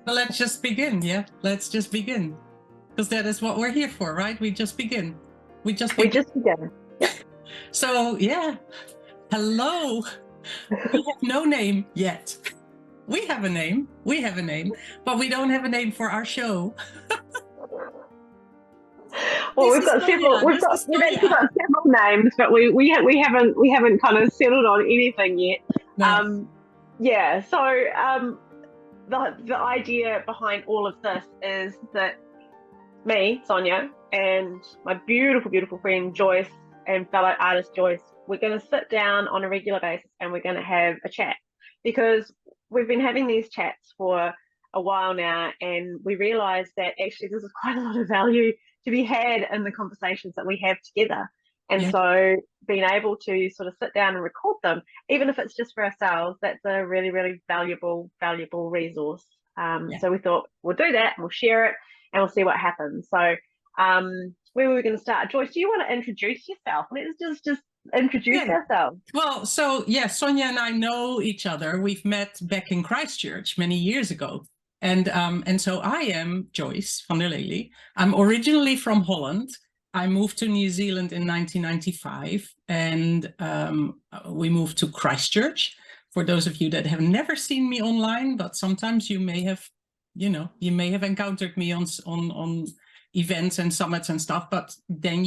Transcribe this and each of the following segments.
Well, let's just begin. Yeah, let's just begin. Because that is what we're here for, right? We just begin. We just We begin. just began. Yep. So, yeah. Hello. We have no name yet. We have a name. We have a name. But we don't have a name for our show. Well, This we've is got several. Sonia. This is We've actually Sonia. got several names, but we haven't kind of settled on anything yet. No. Yeah. So the idea behind all of this is that me, Sonia, and my beautiful, beautiful friend Joyce and fellow artist Joyce, we're going to sit down on a regular basis and we're going to have a chat, because we've been having these chats for a while now, and we realized that actually there's quite a lot of value to be had in the conversations that we have together. And Yeah. so being able to sort of sit down and record them, even if it's just for ourselves, that's a really, really valuable resource. Yeah. So we thought we'll do that and we'll share it and we'll see what happens. So where were we going to start? Joyce, do you want to introduce yourself? Let's just introduce ourselves. Well, so yeah, Sonia and I know each other. We've met back in Christchurch many years ago. And so I am Joyce van der Lely. I'm originally from Holland. I moved to New Zealand in 1995, and we moved to Christchurch. For those of you that have never seen me online, but sometimes you may have, you may have encountered me on events and summits and stuff, but then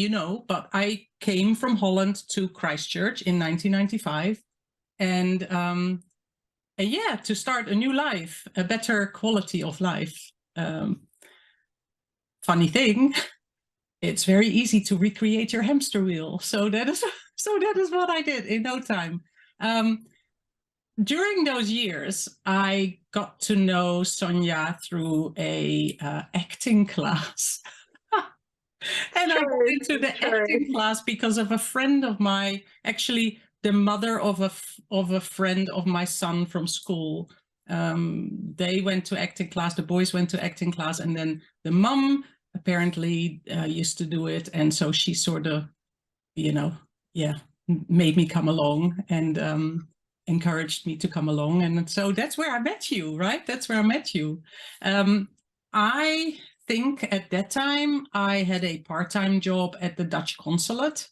but I came from Holland to Christchurch in 1995, and yeah, to start a new life, a better quality of life. Funny thing, it's very easy to recreate your hamster wheel. So that is what I did in no time. During those years, I got to know Sonia through a acting class. And I got into the acting class because of a friend of mine, actually the mother of a friend of my son from school. They went to acting class, the boys went to acting class, and then the mum apparently used to do it. And so she sort of, made me come along and encouraged me to come along. And so that's where I met you, right? That's where I met you. I think at that time I had a part-time job at the Dutch consulate,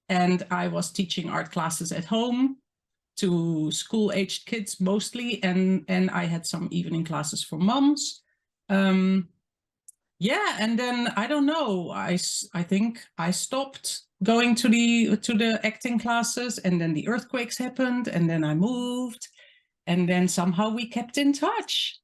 and I was teaching art classes at home to school-aged kids mostly, and I had some evening classes for moms. Yeah, and then I don't know, I think I stopped going to the acting classes, and then the earthquakes happened, and then I moved, and then somehow we kept in touch.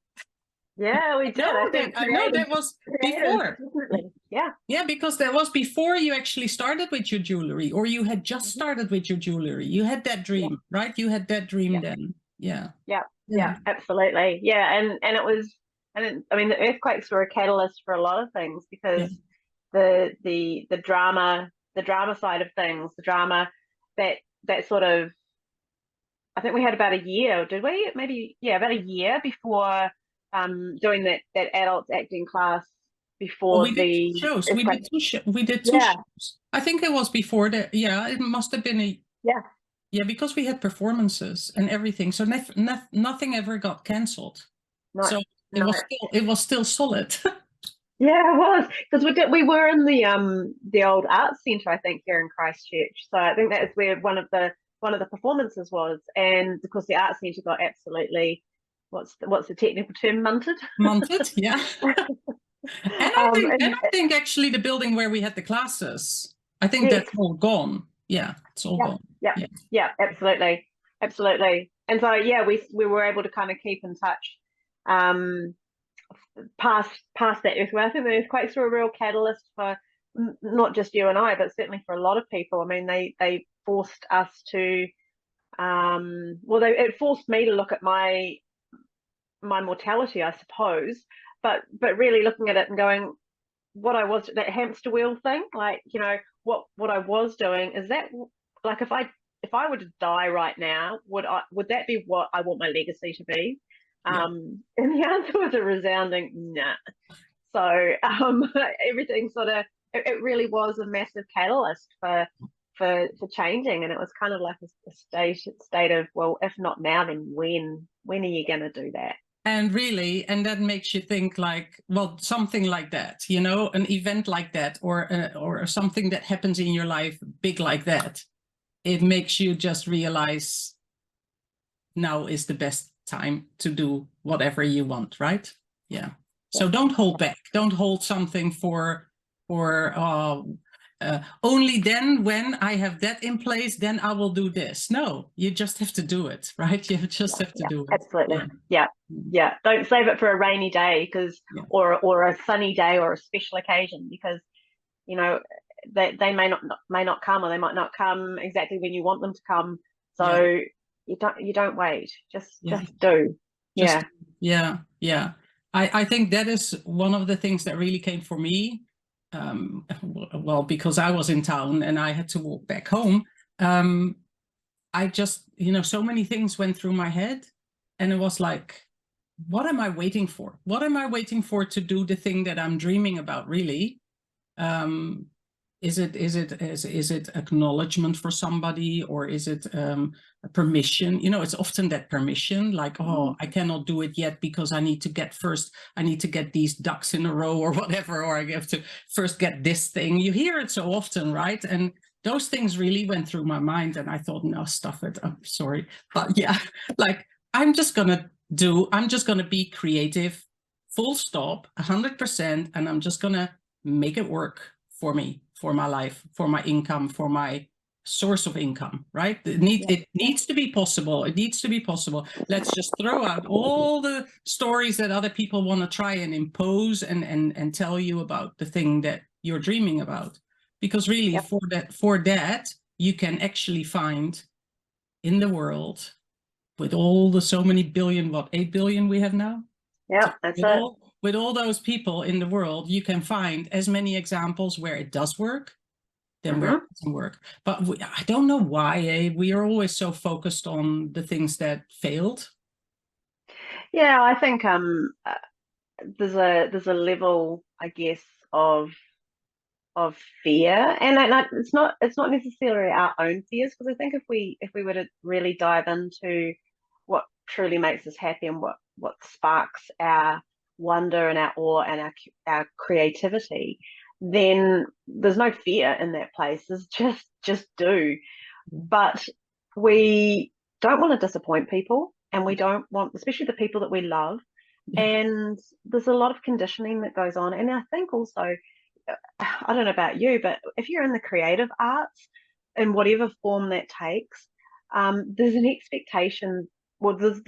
Yeah, we did. I know that was before. Definitely. Yeah. Yeah, because that was before you actually started with your jewelry, or you had just started with your jewelry. You had that dream, right? You had that dream then. Yeah. Yeah, absolutely. Yeah, and it was, and I mean, the earthquakes were a catalyst for a lot of things, because the drama side of things, the drama that sort of, I think we had about a year, did we? Maybe, yeah, about a year before doing that adults acting class before we did two shows. We did two shows. I think it was before that. Yeah, it must have been yeah, because we had performances and everything, so nothing ever got cancelled. So it was still solid. Yeah, it was, because we were in the old arts centre, I think, here in Christchurch. So I think that's where one of the performances was, and of course the arts centre got absolutely, what's the technical term, munted. Munted, yeah. And I think actually the building where we had the classes, I think that's all gone. Yeah, it's all gone. Yeah, absolutely. And so yeah, we were able to kind of keep in touch past that earthquake. I think the earthquakes were a real catalyst for not just you and I, but certainly for a lot of people. I mean, they forced us to it forced me to look at my mortality, I suppose, but really looking at it and going, what I was, that hamster wheel thing, like, what I was doing, is that, like, if I were to die right now, would that be what I want my legacy to be? And the answer was a resounding nah. So everything sort of, it really was a massive catalyst for changing, and it was kind of like a state of, well, if not now, then when are you going to do that? And really, and that makes you think like, well, something like that, you know, an event like that, or something that happens in your life big like that, it makes you just realize now is the best time to do whatever you want, right? Yeah. So don't hold back. Don't hold something for only then when I have that in place, then I will do this. No, you just have to do it, right? You just have to do it. Absolutely. Yeah. Don't save it for a rainy day because or a sunny day or a special occasion, because you know they may not come, or they might not come exactly when you want them to come. So you don't wait. Just do. Just, yeah. I think that is one of the things that really came for me. Well, because I was in town and I had to walk back home. I just, you know, so many things went through my head, and it was like, what am I waiting for? What am I waiting for to do the thing that I'm dreaming about, really? Is it acknowledgement for somebody, or is it a permission? You know, it's often that permission, like, oh, I cannot do it yet because I need to get these ducks in a row or whatever, or I have to first get this thing. You hear it so often, right? And those things really went through my mind, and I thought, no, stuff it. I'm sorry, but yeah, like I'm just gonna be creative, full stop, 100%, and I'm just gonna make it work for me, for my life, for my income, for my source of income, right? It needs to be possible. It needs to be possible. Let's just throw out all the stories that other people want to try and impose and tell you about the thing that you're dreaming about. Because really, for that, you can actually find in the world, with all the so many billion, 8 billion we have now? Yeah, that's it. With all those people in the world, you can find as many examples where it does work than where it doesn't work. But I don't know why we are always so focused on the things that failed. Yeah, I think there's a level, I guess, of fear, and it's not necessarily our own fears, because I think if we were to really dive into what truly makes us happy and what sparks our wonder and our awe and our creativity, then there's no fear in that place. It's just do. But we don't want to disappoint people, and we don't want, especially the people that we love. And there's a lot of conditioning that goes on. And I think also, I don't know about you, but if you're in the creative arts, in whatever form that takes, there's an expectation. Well, there's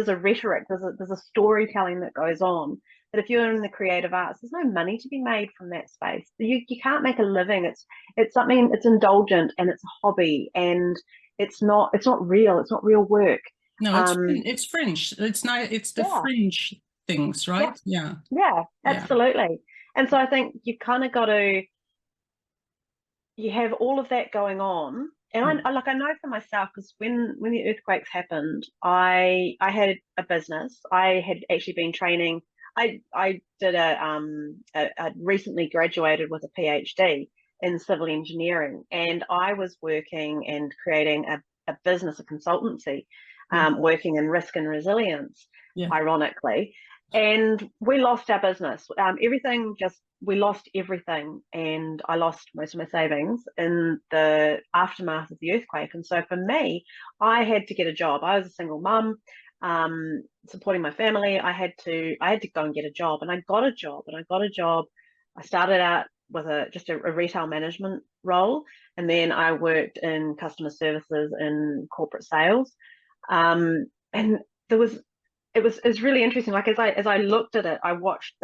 a rhetoric, there's a storytelling that goes on. But if you're in the creative arts, there's no money to be made from that space. You can't make a living. It's something, it's indulgent, and it's a hobby, and it's not real. It's not real work. No, it's fringe. It's not. It's the fringe things, right? Yeah, absolutely. And so I think you've kind of got to, you have all of that going on. And I know for myself, because when the earthquakes happened, I had a business. I had actually been training. I did I recently graduated with a PhD in civil engineering, and I was working and creating a business, a consultancy, working in risk and resilience, ironically. And we lost our business. We lost everything, and I lost most of my savings in the aftermath of the earthquake. And so for me, I had to get a job. I was a single mum, supporting my family. I had to go and get a job, and I got a job. I started out with just a retail management role, and then I worked in customer services and corporate sales. And it was really interesting. Like as I looked at it, I watched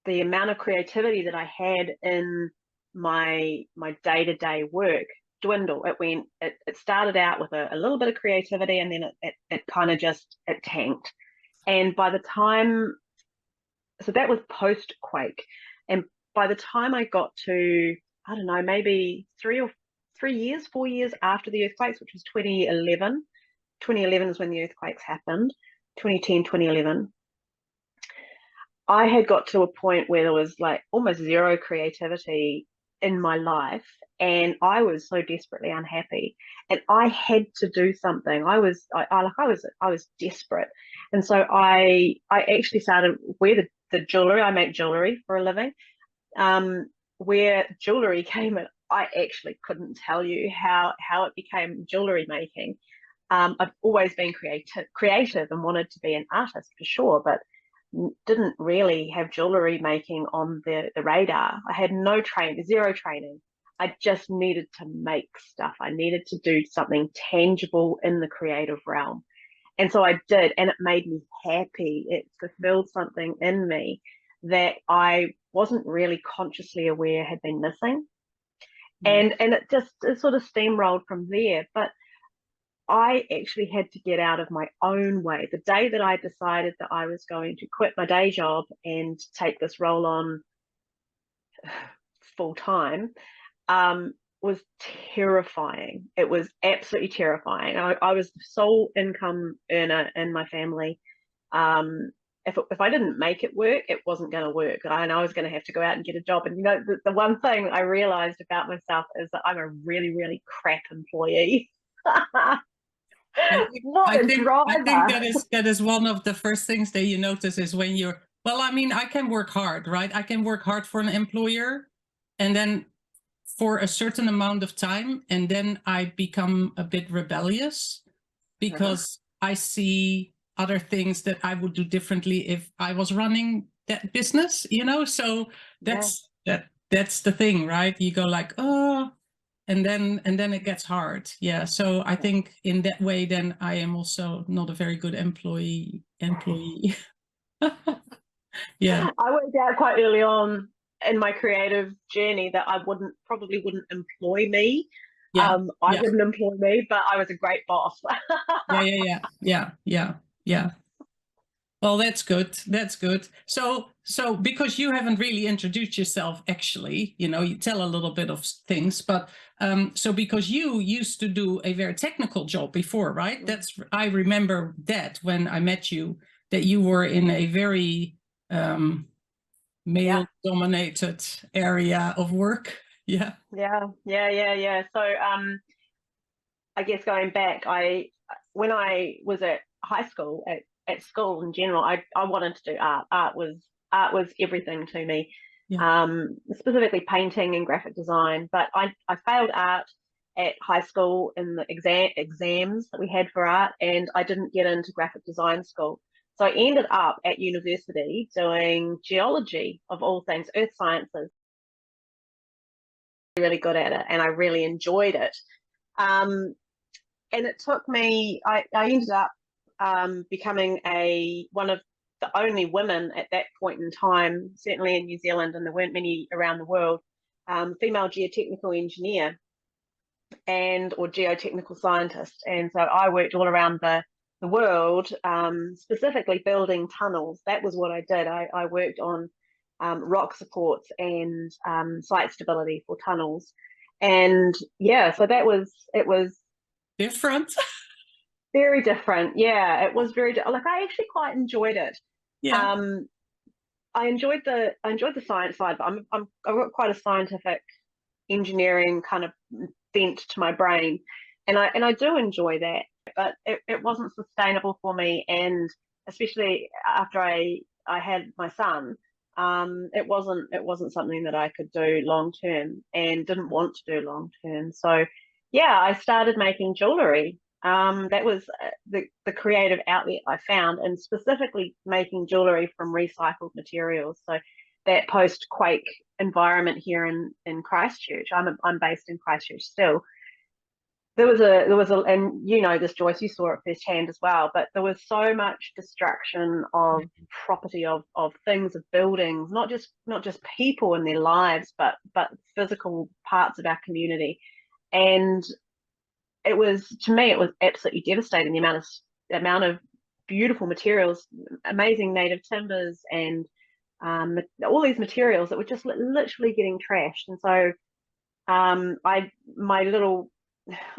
the amount of creativity that I had in my day-to-day work dwindle. It started out with a little bit of creativity, and then it kind of just tanked. And by the time, so that was post-quake, and by the time I got to, I don't know, maybe 4 years after the earthquakes, which was 2011. 2011 is when the earthquakes happened. 2010, 2011. I had got to a point where there was like almost zero creativity in my life, and I was so desperately unhappy, and I had to do something. I was desperate, And so I actually started where the jewelry, I make jewelry for a living. Where jewelry came in, I actually couldn't tell you how it became jewelry making. I've always been creative and wanted to be an artist for sure, but didn't really have jewelry making on the radar. I had zero training. I just needed to make stuff. I needed to do something tangible in the creative realm. And so I did, and it made me happy. It fulfilled something in me that I wasn't really consciously aware had been missing. And it sort of steamrolled from there. But I actually had to get out of my own way. The day that I decided that I was going to quit my day job and take this role on full time, was terrifying. It was absolutely terrifying. I was the sole income earner in my family. If I didn't make it work, it wasn't going to work. And I was going to have to go out and get a job. And, you know, the one thing I realized about myself is that I'm a really, really crap employee. I think that is one of the first things that you notice is when you're, well, I mean, I can work hard, right? I can work hard for an employer and then for a certain amount of time, and then I become a bit rebellious because I see other things that I would do differently if I was running that business, you know? So that's the thing, right? You go like, oh, and then it gets hard. Yeah. So I think in that way, then I am also not a very good employee. Yeah. I worked out quite early on in my creative journey that I probably wouldn't employ me. Yeah. I wouldn't employ me, but I was a great boss. Yeah. Well, that's good. That's good. So because you haven't really introduced yourself, actually, you know, you tell a little bit of things, but so because you used to do a very technical job before, right? I remember that when I met you, that you were in a very male-dominated area of work. Yeah. So I guess going back, when I was at high school, at school in general, I wanted to do art. Art was everything to me. Specifically painting and graphic design. But I failed art at high school in the exams that we had for art, and I didn't get into graphic design school. So I ended up at university doing geology, of all things, earth sciences. Really good at it, and I really enjoyed it. And it took me, I ended up becoming one of the only women at that point in time, certainly in New Zealand, and there weren't many around the world, female geotechnical engineer or geotechnical scientist. And so I worked all around the world, specifically building tunnels. That was what I did. I worked on rock supports and site stability for tunnels. And yeah, so it was different. Very different. Yeah, it was very like I actually quite enjoyed it. Yeah. I enjoyed the science side, but I've got quite a scientific engineering kind of bent to my brain, and I do enjoy that, but it wasn't sustainable for me, and especially after I had my son, it wasn't something that I could do long term and didn't want to do long term. So yeah, I started making jewelry. That was the creative outlet I found, and specifically making jewelry from recycled materials. So that post-quake environment here in Christchurch, I'm based in Christchurch still. There was and you know this, Joyce, you saw it firsthand as well, but there was so much destruction of property, of things, of buildings, not just people and their lives, but physical parts of our community. And to me, it was absolutely devastating, the amount of beautiful materials, amazing native timbers, and all these materials that were just literally getting trashed. And so I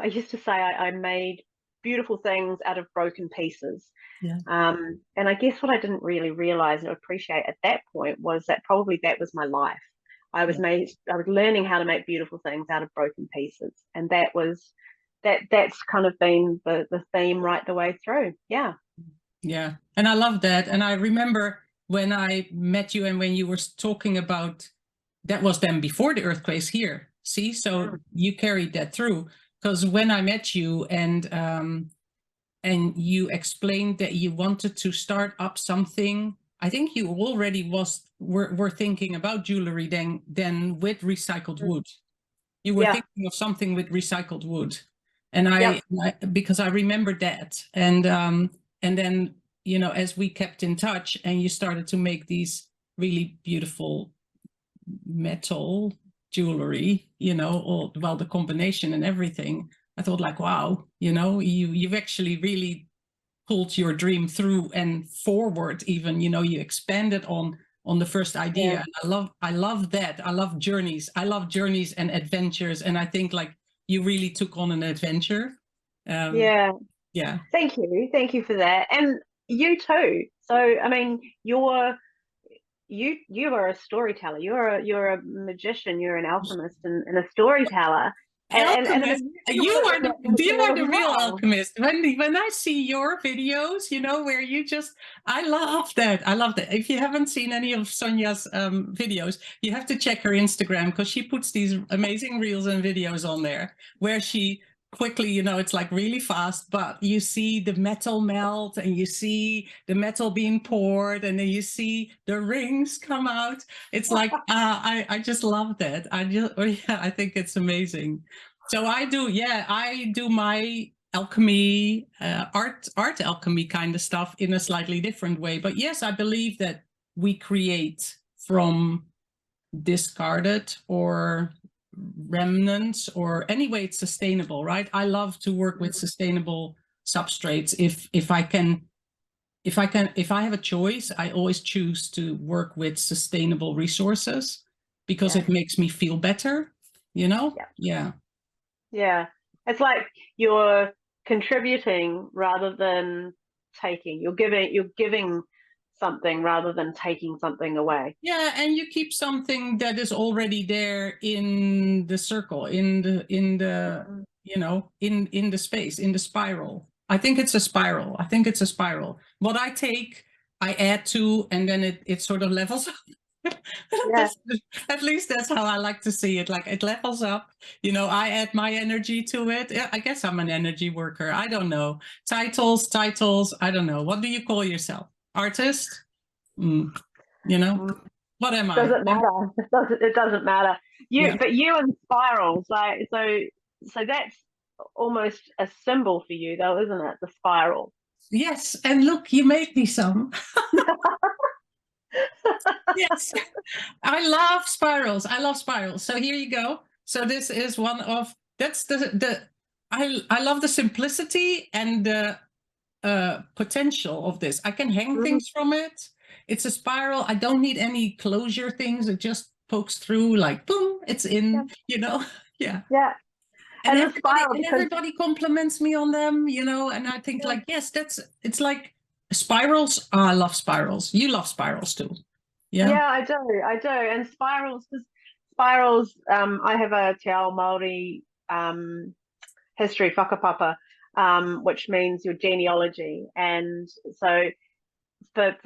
used to say I made beautiful things out of broken pieces. And I guess what I didn't really realize and appreciate at that point was that probably that was my life. I was learning how to make beautiful things out of broken pieces, and that's kind of been the theme right the way through. Yeah. Yeah. And I love that. And I remember when I met you and when you were talking about, that was then before the earthquakes here. See, so you carried that through, because when I met you and you explained that you wanted to start up something, I think you already were thinking about jewelry then with recycled wood. You were Yeah. thinking of something with recycled wood. And Yep. because I remember that. And then, you know, as we kept in touch and you started to make these really beautiful metal jewelry, you know, or well, the combination and everything, I thought like, wow, you know, you've actually really pulled your dream through and forward. Even, you know, you expanded on the first idea. Yeah. And I love that. I love journeys and adventures. And I think like you really took on an adventure. Yeah. Yeah. Thank you for that, and you too. So I mean, you are a storyteller. You're a magician. You're an alchemist and a storyteller, and a Alchemist, you magician are in you are as the real well. alchemist. When I see your videos, you know, where you just, I love that. I love that. If you haven't seen any of Sonia's videos, you have to check her Instagram, because she puts these amazing reels and videos on there where she quickly, you know, it's like really fast, but you see the metal melt and you see the metal being poured and then you see the rings come out. It's like I just love that. I think it's amazing. So I do my alchemy, art alchemy kind of stuff in a slightly different way. But yes, I believe that we create from discarded or remnants, or anyway it's sustainable, right? I love to work with sustainable substrates. If I have a choice, I always choose to work with sustainable resources, because Yeah. it makes me feel better, you know? Yeah. Yeah. Yeah. It's like you're contributing rather than taking. You're giving something rather than taking something away. Yeah, and you keep something that is already there in the circle, in the Mhm. you know, in the space, in the spiral. I think it's a spiral. I think it's a spiral. What I take, I add to, and then it sort of levels up. Yeah. At least that's how I like to see it. Like it levels up. You know, I add my energy to it. Yeah, I guess I'm an energy worker. I don't know. Titles. I don't know. What do you call yourself? Artist? Mm, you know? Mm. What am I? Doesn't matter. It doesn't matter. Yeah. You and spirals, like so that's almost a symbol for you though, isn't it? The spiral. Yes. And look, you made me some. Yes. I love spirals. I love spirals. So here you go. So this is one of, that's the I love the simplicity and the potential of this. I can hang Mhm. things from it. It's a spiral. I don't need any closure things. It just pokes through like boom, it's Yeah. in, you know. Yeah. Yeah. And And the spiral because everybody compliments me on them, you know, and I think yeah, like, yes, it's like spirals. Oh, I love spirals. You love spirals too. Yeah. yeah, I do. And spirals, because spirals, I have a Te Ao Māori history, whakapapa, which means your genealogy. And so for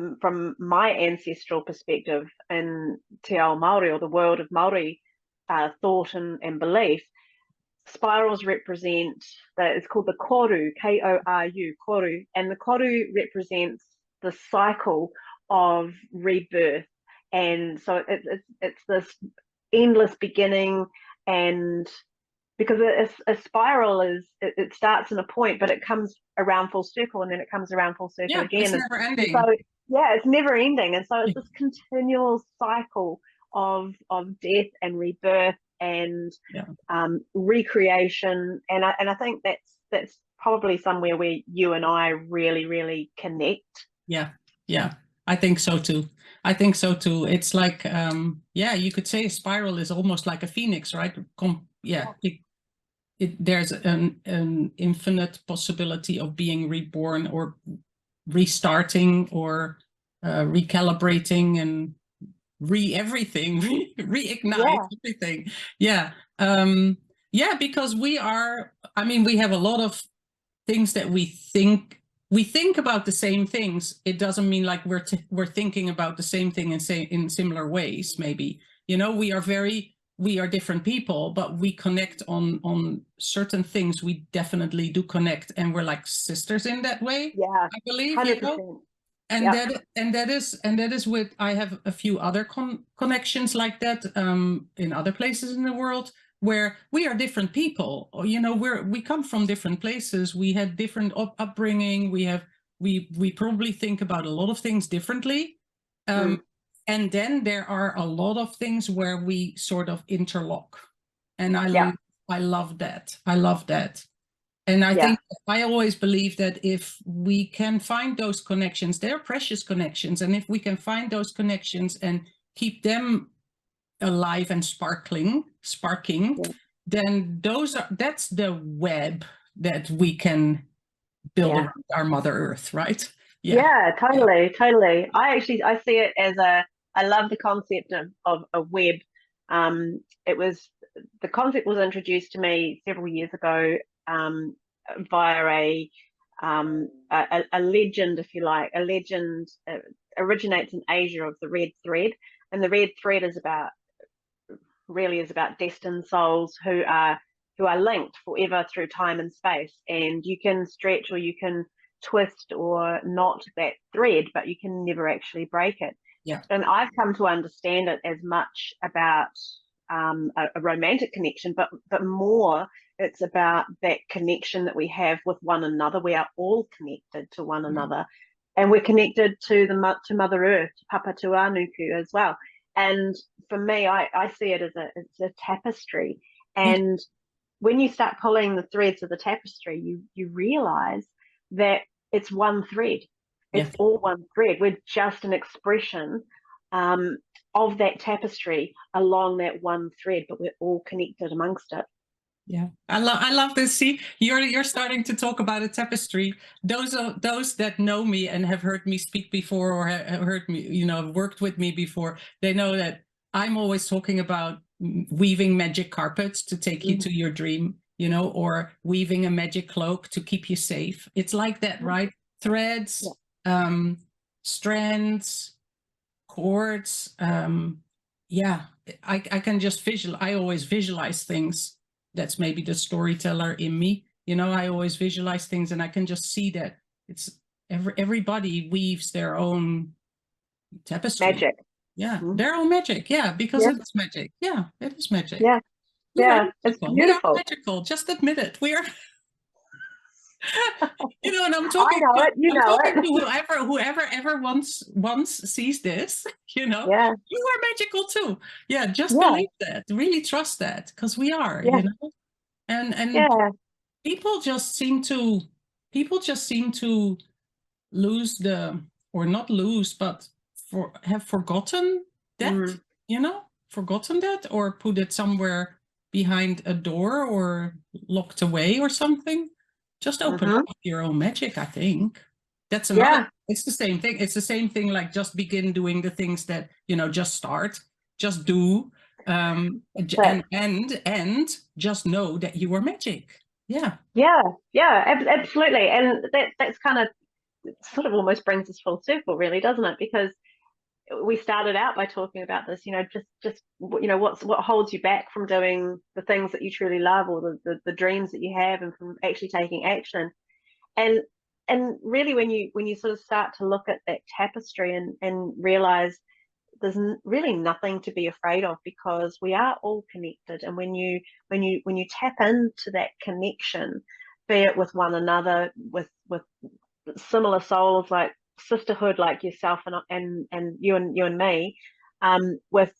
from my ancestral perspective in Te Ao Māori, or the world of Māori thought and belief, spirals represent that it's called the koru, Koru, koru, and the koru represents the cycle of rebirth. And so it's this endless beginning, and because a spiral is it starts in a point, but it comes around full circle, and then it comes around full circle Yeah. It's again, never and so ending. yeah, it's never ending, and so it's this continual cycle of death and rebirth and Yeah. recreation, and I think that's probably somewhere where you and I really connect. Yeah. Yeah. I think so too. I think so too. It's like, yeah, you could say a spiral is almost like a phoenix, right? Yeah. There's an infinite possibility of being reborn or restarting or recalibrating and everything, reignite Yeah, everything. Yeah. Yeah, because we are, I mean, we have a lot of things that we think we think about the same things. It doesn't mean like we're thinking about the same thing and say in similar ways. Maybe, you know, we are different people, but we connect on certain things. We definitely do connect, and we're like sisters in that way. Yeah, I believe, 100%. you know. And Yep. that is with, I have a few other connections like that in other places in the world where we are different people. You know, we come from different places. We had different upbringing. We probably think about a lot of things differently. And then there are a lot of things where we sort of interlock. And I love that. I love that. And I think I always believe that if we can find those connections, they're precious connections. And if we can find those connections and keep them alive and sparking, then that's the web that we can build around our Mother Earth, right? Yeah, totally. I see it as I love the concept of a web. The concept was introduced to me several years ago via a legend, if you like. A legend originates in Asia of the red thread, and the red thread is about destined souls who are linked forever through time and space. And you can stretch or you can twist or knot that thread, but you can never actually break it. Yeah. And I've come to understand it as much about a romantic connection, but more it's about that connection that we have with one another. We are all connected to one another, and we're connected to Mother Earth, to Papatuanuku as well. And for me, I see it as a tapestry. And when you start pulling the threads of the tapestry, you realize that it's one thread. It's all one thread. We're just an expression of that tapestry along that one thread, but we're all connected amongst it. Yeah, I love this. See, you're starting to talk about a tapestry. Those that know me and have heard me speak before, or have heard me, you know, worked with me before, they know that I'm always talking about weaving magic carpets to take you to your dream, you know, or weaving a magic cloak to keep you safe. It's like that, right? Threads, strands, cords. I can just I always visualize things. That's maybe the storyteller in me. You know, I always visualize things, and I can just see that it's everybody weaves their own tapestry. Magic. Yeah, their own magic. Yeah, because it's magic. Yeah, it is magic. It's beautiful. We are magical. Just admit it. We are. You know, and I'm talking. I know it. You know it. To whoever ever once sees this, you know, you are magical too. Yeah, just believe that. Really trust that, because we are. You know, and people just seem to lose or not lose, but have forgotten that. You know, forgotten that, or put it somewhere behind a door or locked away or something. Just open up your own magic, I think. That's another, it's the same thing. It's the same thing, like just begin doing the things that, you know, just start, just do, and just know that you are magic. Absolutely. And that's kind of sort of almost brings us full circle, really, doesn't it? Because we started out by talking about this, you know, just you know, what holds you back from doing the things that you truly love, or the dreams that you have, and from actually taking action. And really, when you sort of start to look at that tapestry and realize there's really nothing to be afraid of, because we are all connected. And when you tap into that connection, be it with one another, with similar souls, like sisterhood, like yourself and you and me, with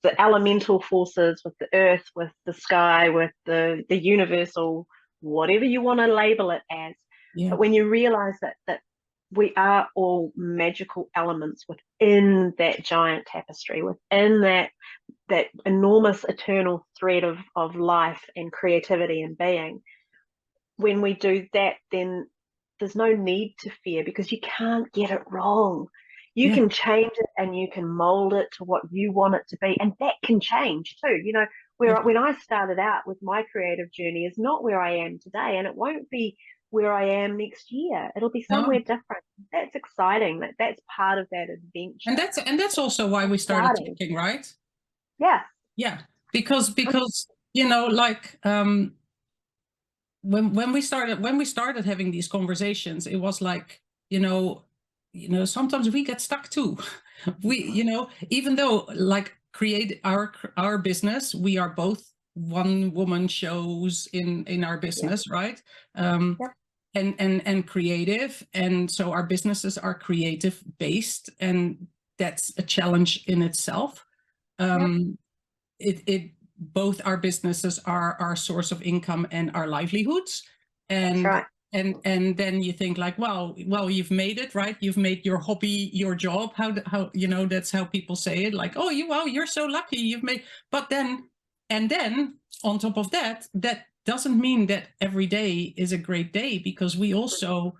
the elemental forces, with the earth, with the sky, with the universal, whatever you want to label it as. But when you realize that we are all magical elements within that giant tapestry, within that enormous eternal thread of life and creativity and being, when we do that, then there's no need to fear, because you can't get it wrong. You can change it, and you can mold it to what you want it to be, and that can change too. You know, when I started out with my creative journey is not where I am today, and it won't be where I am next year. It'll be No. somewhere different. That's exciting. That's part of that And adventure. that's also why we started Starting. talking, right? Yeah. Yeah, because you know, like when we started having these conversations, it was like, sometimes we get stuck too. We, even though like create our business, we are both one woman shows in our Yeah. business, right? Um, Yep. and creative, and so our businesses are creative based, and that's a challenge in itself. Yep. It both our businesses are our source of income and our livelihoods, That's and right. and then you think like, well, you've made it, right? You've made your hobby your job. How that's how people say it, like, oh, you're so lucky you've made. But then, and then on top of that, that doesn't mean that every day is a great day, because we also,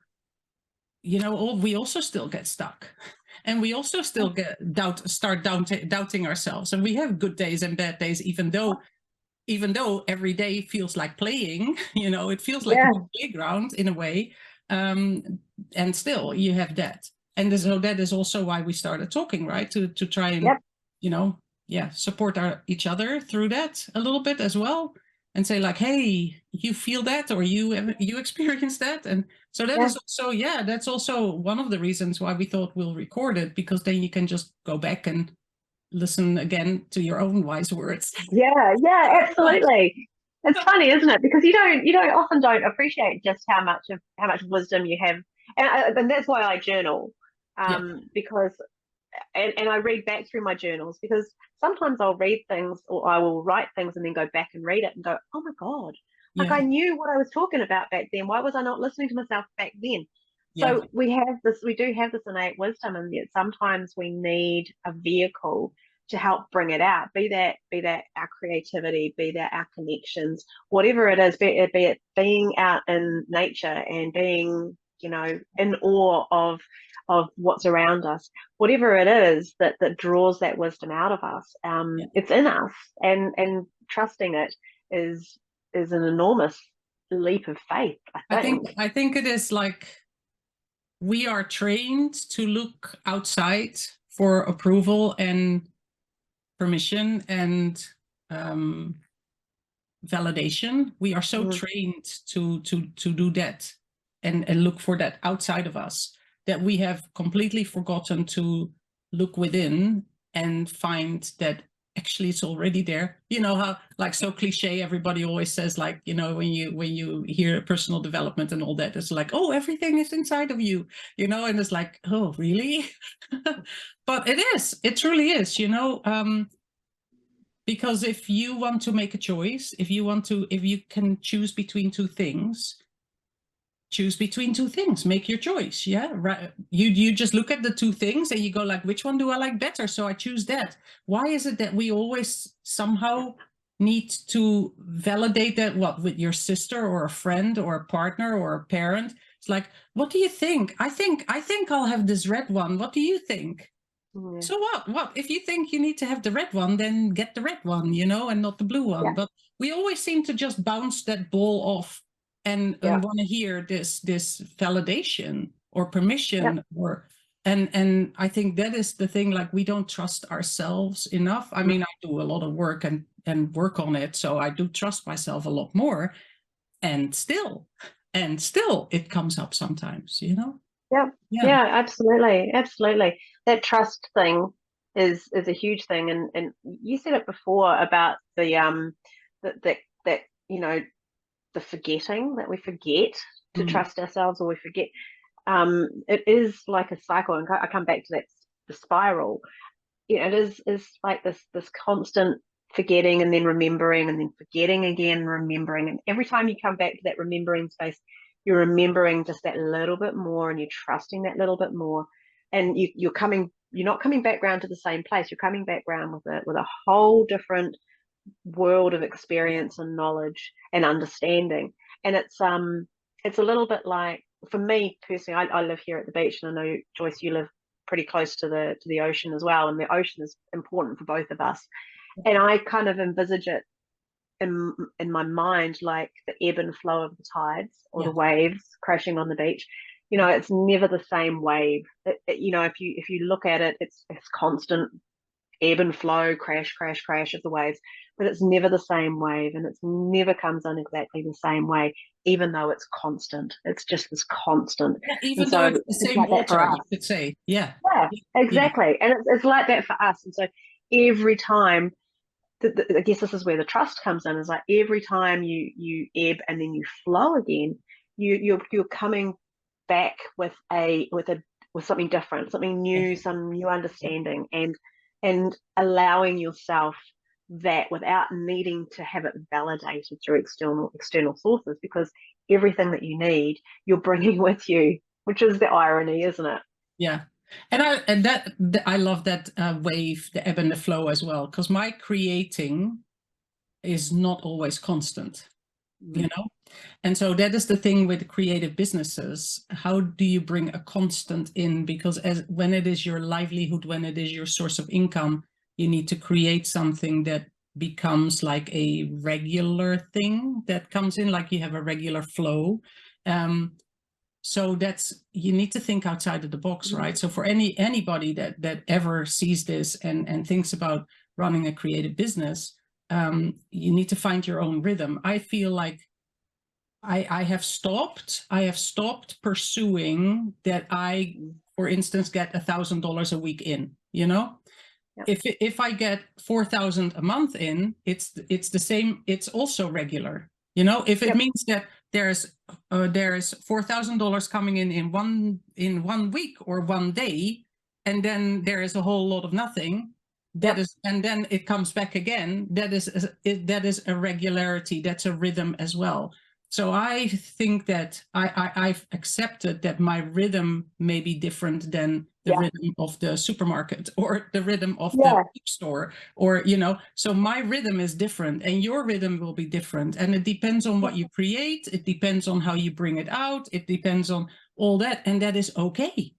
we also still get stuck, and we also still start doubting ourselves, and we have good days and bad days, even though every day feels like playing. It feels like Yeah. a playground in a way, and still you have that. And so that is also why we started talking, right? To try and Yep. support each other through that a little bit as well, and say like, hey, you feel that, or you experience that. And so that is also, that's also one of the reasons why we thought we'll record it, because then you can just go back and listen again to your own wise words. Yeah. Yeah. Absolutely. It's funny, isn't it? Because you don't appreciate just how much wisdom you have, and that's why I journal, Yeah. because and I read back through my journals, because sometimes I'll read things, or I will write things and then go back and read it and go, oh my God, like Yeah. I knew what I was talking about back then. Why was I not listening to myself back then? Yeah. So we do have this innate wisdom, and yet sometimes we need a vehicle to help bring it out. Be that our creativity, be that our connections, whatever it is, be it being out in nature and being, in awe of what's around us, whatever it is that draws that wisdom out of us. Yeah. It's in us, and trusting it is an enormous leap of faith, I think. I think it is like, we are trained to look outside for approval and permission and validation. We are so trained to do that, and look for that outside of us, that we have completely forgotten to look within and find that actually it's already there. You know how, like, so cliche, everybody always says, like, when you hear personal development and all that, it's like, oh, everything is inside of you, and it's like, oh, really? But it truly is, because if you want to make a choice, if you can choose between two things, make your choice. Yeah, right. You just look at the two things and you go like, which one do I like better, so I choose that. Why is it that we always somehow need to validate that, with your sister or a friend or a partner or a parent? It's like, what do you think? I think I'll have this red one. What do you think? Yeah. So what if you think you need to have the red one, then get the red one, and not the blue one. Yeah. But we always seem to just bounce that ball off, and want to hear this validation or permission, or and I think that is the thing, like, we don't trust ourselves enough. I mean, I do a lot of work and work on it, so I do trust myself a lot more, and still it comes up sometimes. Yeah. Yeah, absolutely. That trust thing is a huge thing, and you said it before about the that the forgetting, that we forget to trust ourselves, or we forget. It is like a cycle, and I come back to that, the spiral. It is like this constant forgetting, and then remembering, and then forgetting again, remembering, and every time you come back to that remembering space, you're remembering just that little bit more, and you're trusting that little bit more, and you're not coming back round to the same place. You're coming back round with a whole different world of experience and knowledge and understanding. And it's a little bit like, for me personally, I live here at the beach, and I know, Joyce, you live pretty close to the ocean as well, and the ocean is important for both of us. And I kind of envisage it in my mind like the ebb and flow of the tides or Yeah. the waves crashing on the beach. You know, it's never the same wave. You know, if you look at it, it's constant ebb and flow, crash, crash, crash of the waves, but it's never the same wave, and it never comes in exactly the same way, even though it's constant. It's just this constant. Yeah, even And though so it's the it's same like that for water, you us. could say. Yeah. Yeah, Yeah. exactly. And it's like that for us. And so every time, I guess this is where the trust comes in. Is like every time you ebb and then you flow again, you're coming back with something different, something Yeah. new, some new understanding, and allowing yourself that without needing to have it validated through external sources, because everything that you need you're bringing with you, which is the irony, isn't it? Yeah. And I love that wave, the ebb and the flow as well, because my creating is not always constant, you know? And so that is the thing with creative businesses. How do you bring a constant in? Because when it is your livelihood, when it is your source of income, you need to create something that becomes like a regular thing that comes in, like you have a regular flow. So you need to think outside of the box, right? So for anybody that ever sees this and thinks about running a creative business, you need to find your own rhythm. I feel like I have stopped pursuing that I, for instance, get $1,000 a week in, you know? Yep. If I get 4,000 a month in, it's the same. It's also regular, you know. If it yep. means that there's $4,000 coming in one week or one day, and then there is a whole lot of nothing. That yep. is, and then it comes back again. That is a regularity. That's a rhythm as well. So I think that I've accepted that my rhythm may be different than the rhythm of the supermarket or the rhythm of the store, or, you know, so my rhythm is different and your rhythm will be different. And it depends on what you create. It depends on how you bring it out. It depends on all that. And that is okay.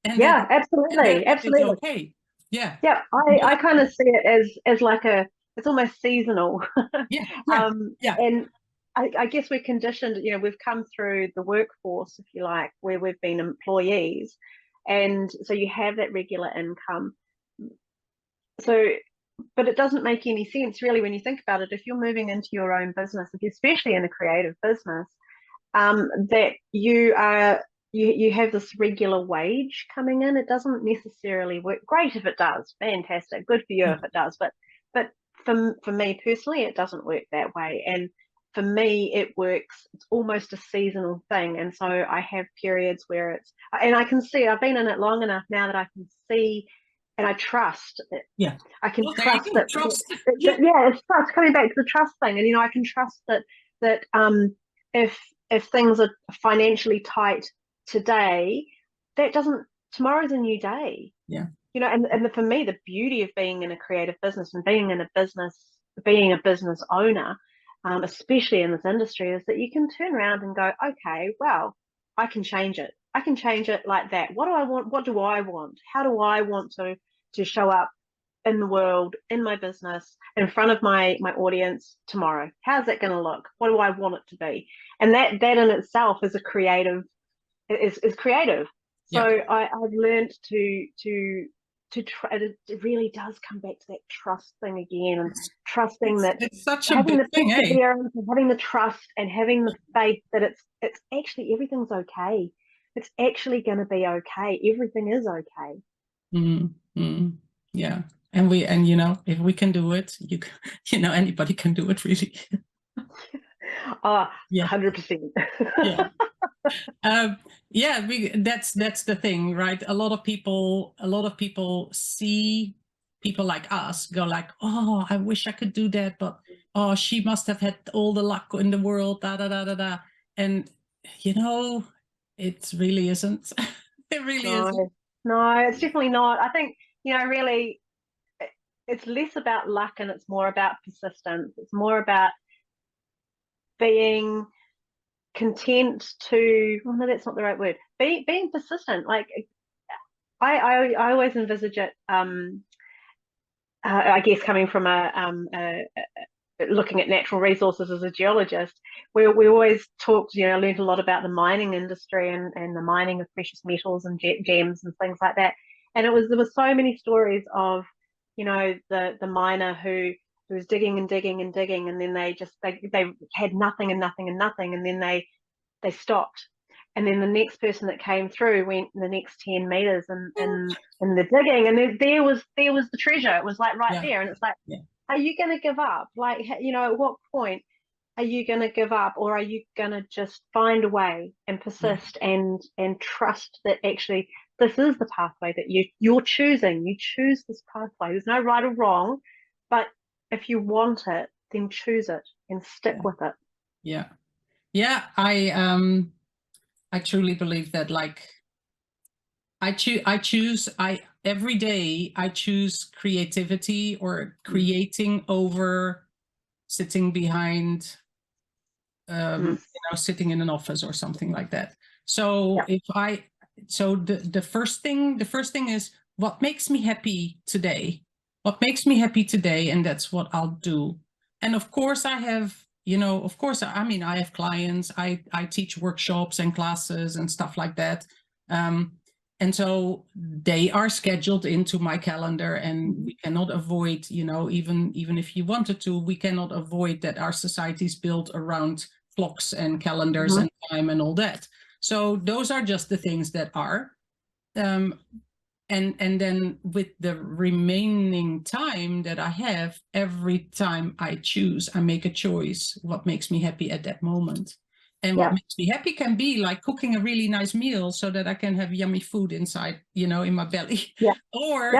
And absolutely. Absolutely. It's okay. Yeah. Yeah. I kind of see it as like it's almost seasonal. Yeah. And I guess we're conditioned, you know, we've come through the workforce, if you like, where we've been employees. And so you have that regular income. So, but it doesn't make any sense really when you think about it. If you're moving into your own business, especially in a creative business, that you have this regular wage coming in. It doesn't necessarily work. Great if it does, fantastic, good for you if it does. But for me personally, it doesn't work that way. And for me, it works. It's almost a seasonal thing. And so I have periods where and I can see, I've been in it long enough now that I can see, and I trust it. Yeah. I can trust that. Trust. It's trust, coming back to the trust thing. And, you know, I can trust that if things are financially tight today, that doesn't, tomorrow's a new day. Yeah. You know, and for me, the beauty of being in a creative business and being a business owner, especially in this industry, is that you can turn around and go, okay, well, I can change it. I can change it like that. What do I want? What do I want? How do I want to show up in the world, in my business, in front of my audience tomorrow? How's that going to look? What do I want it to be? And that in itself is creative. So I've learned to try. It really does come back to that trust thing again, and trusting that it's such a having big the thing, perseverance, and having the trust, and having the faith that it's actually, everything's okay. It's actually going to be okay. Everything is okay. Mm-hmm. Yeah. And you know, if we can do it, you know, anybody can do it, really. 100%. That's the thing, right? A lot of people see people like us go like, oh, I wish I could do that, but oh, she must have had all the luck in the world, da da da da da. And you know, it really isn't. It really isn't. No, it's definitely not. I think, you know, really, it's less about luck and it's more about persistence. It's more about being content to, well, no, that's not the right word. Being persistent. Like, I always envisage it, I guess, coming from a looking at natural resources as a geologist, we always talked, you know, learned a lot about the mining industry and the mining of precious metals and gems and things like that. And there were so many stories of, you know, the miner who was digging and digging and digging, and then they had nothing and nothing and nothing, and then they stopped. And then the next person that came through went the next 10 meters and the digging, and there was the treasure. It was like right there, and it's like, are you going to give up? Like, you know, at what point are you going to give up, or are you going to just find a way and persist and trust that actually this is the pathway that you're choosing? You choose this pathway. There's no right or wrong, but if you want it, then choose it and stick with it. Yeah, I truly believe that, like, every day I choose creativity or creating over sitting behind, you know, sitting in an office or something like that. So the first thing is, what makes me happy today? What makes me happy today? And that's what I'll do. And of course I have, you know, of course, I mean, I have clients, I teach workshops and classes and stuff like that. And so they are scheduled into my calendar, and we cannot avoid, you know, even if you wanted to, we cannot avoid that our society is built around clocks and calendars and time and all that. So those are just the things that are. And then with the remaining time that I have, every time I choose, I make a choice what makes me happy at that moment. And what makes me happy can be like cooking a really nice meal so that I can have yummy food inside, you know, in my belly. Or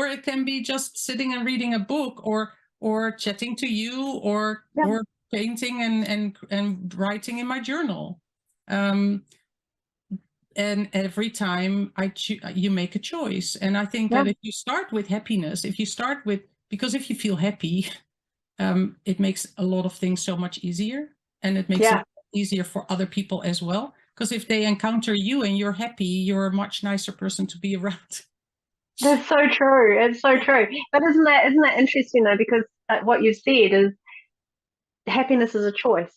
it can be just sitting and reading a book, or chatting to you, or painting and writing in my journal. And every time you make a choice. And I think that if you start with happiness, because if you feel happy, it makes a lot of things so much easier, and it makes it easier for other people as well. Because if they encounter you and you're happy, you're a much nicer person to be around. That's so true. It's so true. But isn't that interesting though? Because what you've said is happiness is a choice.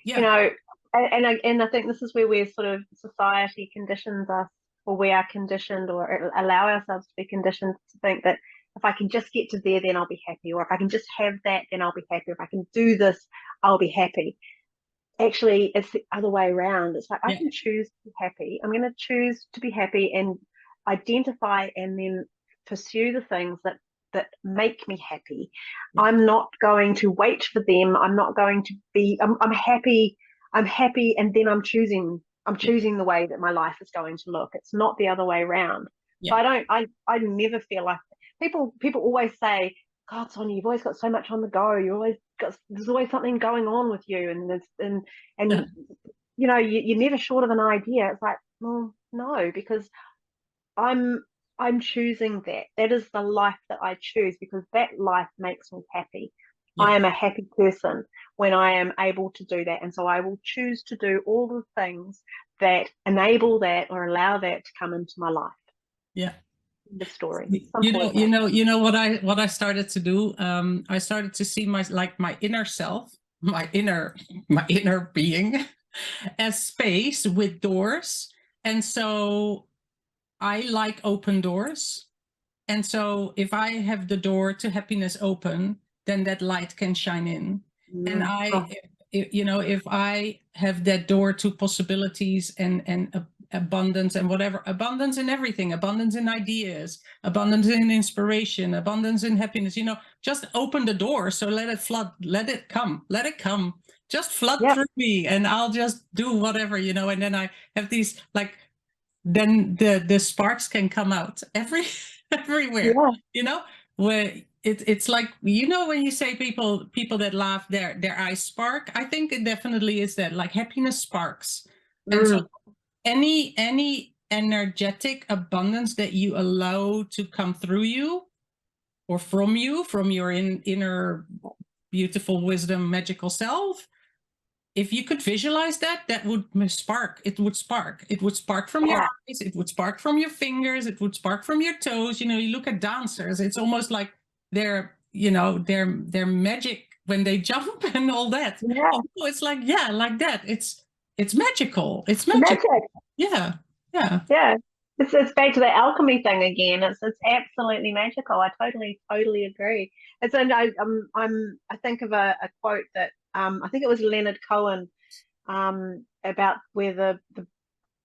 You know, and I think this is where we're sort of, society conditions us, or we are conditioned or allow ourselves to be conditioned to think that if I can just get to there, then I'll be happy, or if I can just have that, then I'll be happy, if I can do this, I'll be happy. Actually, it's the other way around. It's like, I can choose to be happy. I'm going to choose to be happy and identify and then pursue the things that make me happy. I'm not going to wait for them. I'm not going to be, I'm happy, and then I'm choosing the way that my life is going to look. It's not the other way around. So I never feel like, people always say, God, Sonia, you've always got so much on the go. There's always something going on with you, and you know, you're never short of an idea. It's like, well, no, because I'm choosing that. That is the life that I choose, because that life makes me happy. I am a happy person when I am able to do that. And so I will choose to do all the things that enable that or allow that to come into my life. The story. You know what I started to do? I started to see my inner self, my inner being as space with doors. And so I like open doors. And so if I have the door to happiness open, then that light can shine in. And if I have that door to possibilities and abundance and whatever, abundance in everything, abundance in ideas, abundance in inspiration, abundance in happiness, you know, just open the door. So let it flood, let it come, just flood through me, and I'll just do whatever, you know. And then I have these, like, then the sparks can come out everywhere, you know, where it's like, you know, when you say people that laugh, their eyes spark. I think it definitely is that, like, happiness sparks. And so any energetic abundance that you allow to come through you, or from your inner beautiful wisdom magical self, if you could visualize that would spark. It would spark from your eyes, it would spark from your fingers, it would spark from your toes. You know, you look at dancers, it's almost like their magic when they jump and all that. Yeah. It's like, yeah, like that. It's magical. It's magic. Magic. Yeah. Yeah. Yeah. It's back to the alchemy thing again. It's absolutely magical. I totally agree. It's and I think of a quote that I think it was Leonard Cohen about where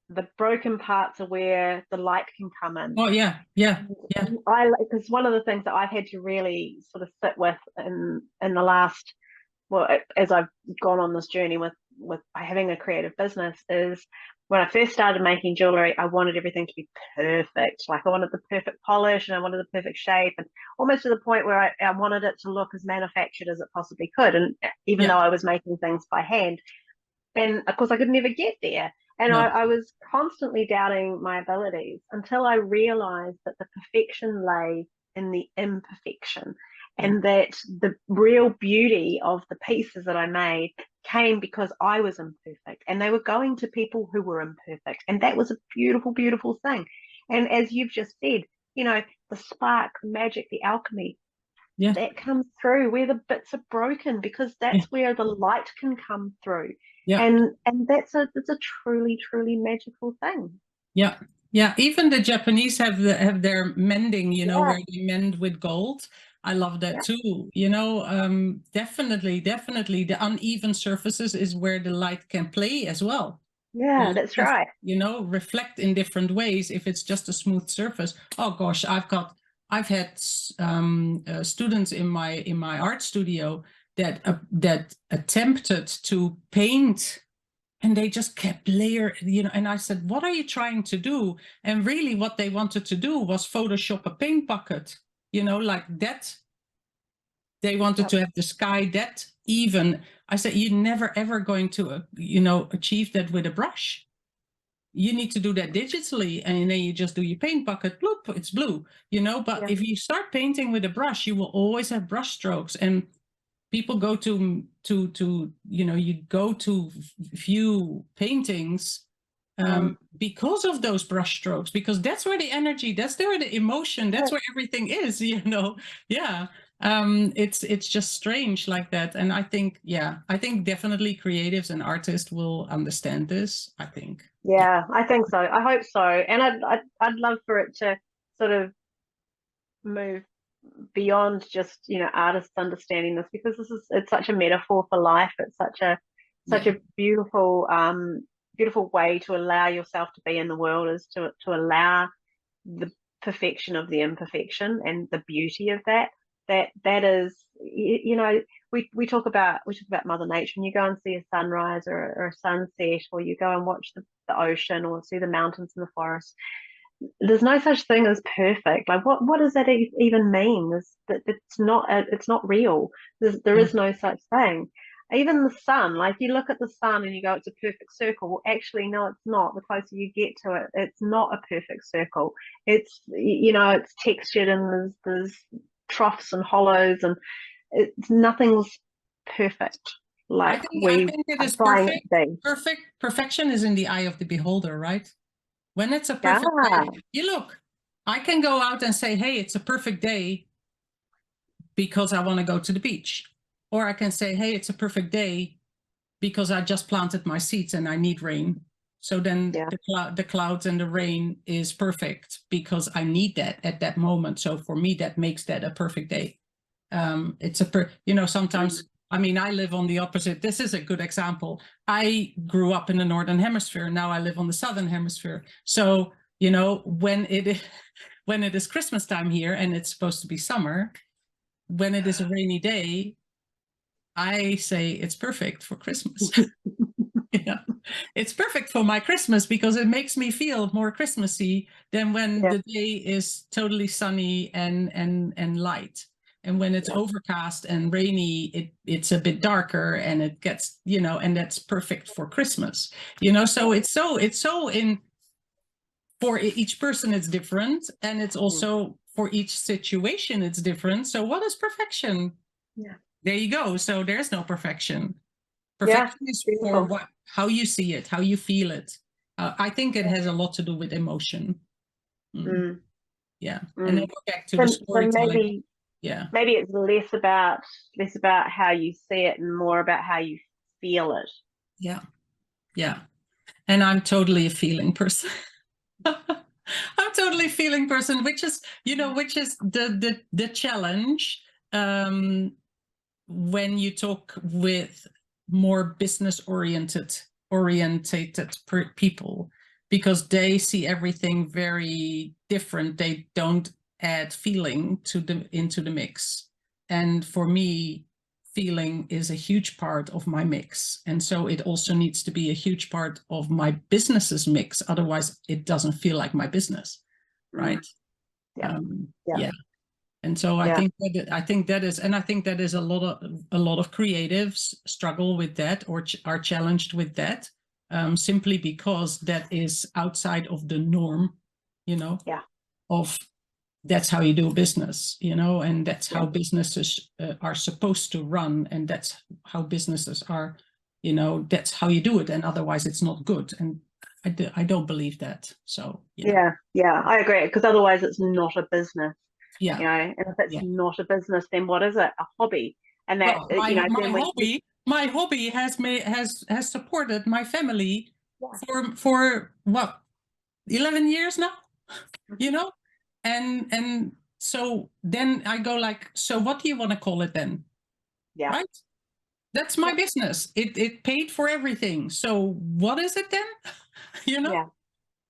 the broken parts are where the light can come in. Oh yeah, yeah, yeah. Because one of the things that I've had to really sort of sit with in the last, well, as I've gone on this journey with having a creative business, is when I first started making jewelry, I wanted everything to be perfect. Like I wanted the perfect polish and I wanted the perfect shape, and almost to the point where I wanted it to look as manufactured as it possibly could. And even though I was making things by hand, and of course I could never get there. And No. I was constantly doubting my abilities until I realized that the perfection lay in the imperfection, and that the real beauty of the pieces that I made came because I was imperfect, and they were going to people who were imperfect. And that was a beautiful, beautiful thing. And as you've just said, you know, the spark, the magic, the alchemy, that comes through where the bits are broken, because that's where the light can come through. Yeah. And it's a truly, truly magical thing. Yeah. Yeah. Even the Japanese have their mending, you know, where they mend with gold. I love that too. You know, definitely the uneven surfaces is where the light can play as well. Yeah, that's right. You know, reflect in different ways. If it's just a smooth surface, oh gosh, I've had students in my art studio that attempted to paint, and they just kept you know, and I said, what are you trying to do? And really what they wanted to do was Photoshop a paint bucket, you know, like that. They wanted to have the sky that even. I said, you're never ever going to, you know, achieve that with a brush. You need to do that digitally, and then you just do your paint bucket, bloop, it's blue, you know. But if you start painting with a brush, you will always have brush strokes. And people go to you know, you go to view paintings because of those brush strokes, because that's where the energy, that's where the emotion, that's where everything is, you know. Yeah. It's just strange like that. And I think definitely creatives and artists will understand this, I think. Yeah, I think so. I hope so. And I'd love for it to sort of move beyond just, you know, artists understanding this, because it's such a metaphor for life. It's such a beautiful beautiful way to allow yourself to be in the world, is to allow the perfection of the imperfection and the beauty of that is, you know, we talk about Mother Nature. When you go and see a sunrise or a sunset, or you go and watch the ocean or see the mountains and the forest, there's no such thing as perfect. Like what does that even mean? It's not real. There is no such thing. Even the sun, like you look at the sun and you go, it's a perfect circle. Well, actually, no, it's not. The closer you get to it, it's not a perfect circle. It's, you know, it's textured, and there's troughs and hollows, and nothing's perfect. Like I think it is perfect. Perfection is in the eye of the beholder, right? When it's a perfect day, you look, I can go out and say, hey, it's a perfect day because I want to go to the beach. Or I can say, hey, it's a perfect day because I just planted my seeds and I need rain. So then the clouds and the rain is perfect because I need that at that moment. So for me, that makes that a perfect day. It's you know, sometimes, I mean, I live on the opposite. This is a good example. I grew up in the Northern Hemisphere. Now I live on the Southern Hemisphere. So, you know, when it is Christmas time here and it's supposed to be summer, when it is a rainy day, I say it's perfect for Christmas. Yeah, it's perfect for my Christmas because it makes me feel more Christmassy than when the day is totally sunny and light. And when it's overcast and rainy, it's a bit darker and it gets, you know, and that's perfect for Christmas, you know. So it's so in, for each person it's different, and it's also for each situation it's different. So what is perfection? Yeah, there you go. So there's no perfection. Perfection is for how you see it, how you feel it. I think it has a lot to do with emotion. Yeah. And then we're back to the storytelling. Yeah. Maybe it's less about how you see it and more about how you feel it. Yeah. Yeah. And I'm totally a feeling person. I'm totally a feeling person, which is, which is the challenge when you talk with more business oriented people, because they see everything very different. They don't add feeling into the mix. And for me, feeling is a huge part of my mix. And so it also needs to be a huge part of my business's mix. Otherwise, it doesn't feel like my business. Right. Yeah. Yeah. And so I think that is a lot of creatives struggle with that, or are challenged with that, simply because that is outside of the norm, of that's how you do business, and that's how businesses are supposed to run, and that's how businesses are, that's how you do it, and otherwise it's not good. And I don't believe that. So yeah, I agree, because otherwise it's not a business. Yeah. And if it's not a business, then what is it? A hobby. And that, my hobby has supported my family for what, 11 years now, and so then I go like, so what do you want to call it then? Right? That's my business. It paid for everything. So what is it then? Yeah,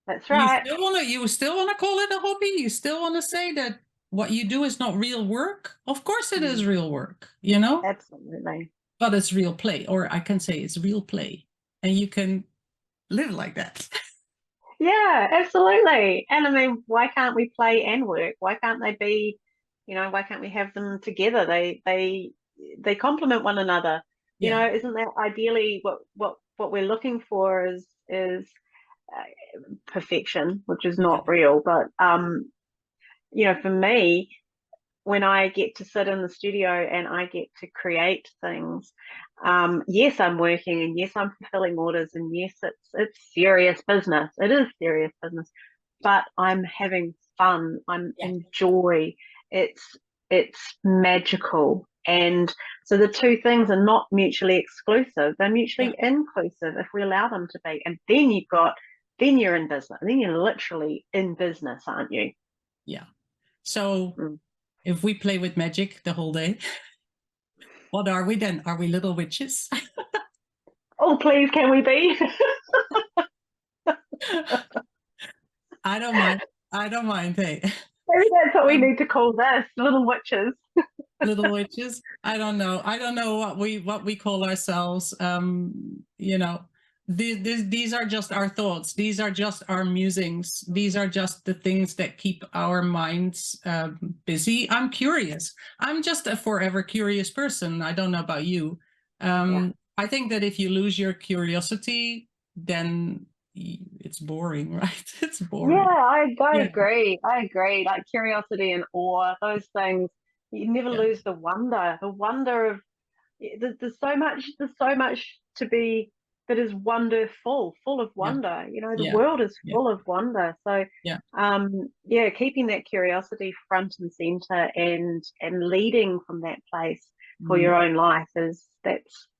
that's right. You still want to call it a hobby? You still want to say that what you do is not real work? Of course it is real work, Absolutely. But it's real play, or I can say it's real play, and you can live like that. Yeah, absolutely. And I mean, why can't we play and work? Why can't they be, why can't we have them together? They complement one another. Isn't that ideally what we're looking for is perfection, which is not real. But for me, when I get to sit in the studio and I get to create things, yes, I'm working, and yes, I'm fulfilling orders, and yes, it's serious business. It is serious business, but I'm having fun. I'm enjoy. It's magical. And so the two things are not mutually exclusive. They're mutually inclusive if we allow them to be. And then you're in business. Then you're literally in business, aren't you? Yeah. So if we play with magic the whole day, what are we then? Are we little witches? Oh, please, can we be? I don't mind. I don't mind. Hey. Maybe that's what we need to call this, little witches. Little witches. I don't know. I don't know what we call ourselves. These are just our thoughts. These are just our musings. These are just the things that keep our minds busy. I'm curious. I'm just a forever curious person. I don't know about you. I think that if you lose your curiosity, then it's boring, right? It's boring. Yeah, I agree. I agree. Like curiosity and awe, those things, you never lose the wonder. The wonder of there's so much to be that is wonderful, full of wonder. The world is full of wonder. So keeping that curiosity front and center and leading from that place for your own life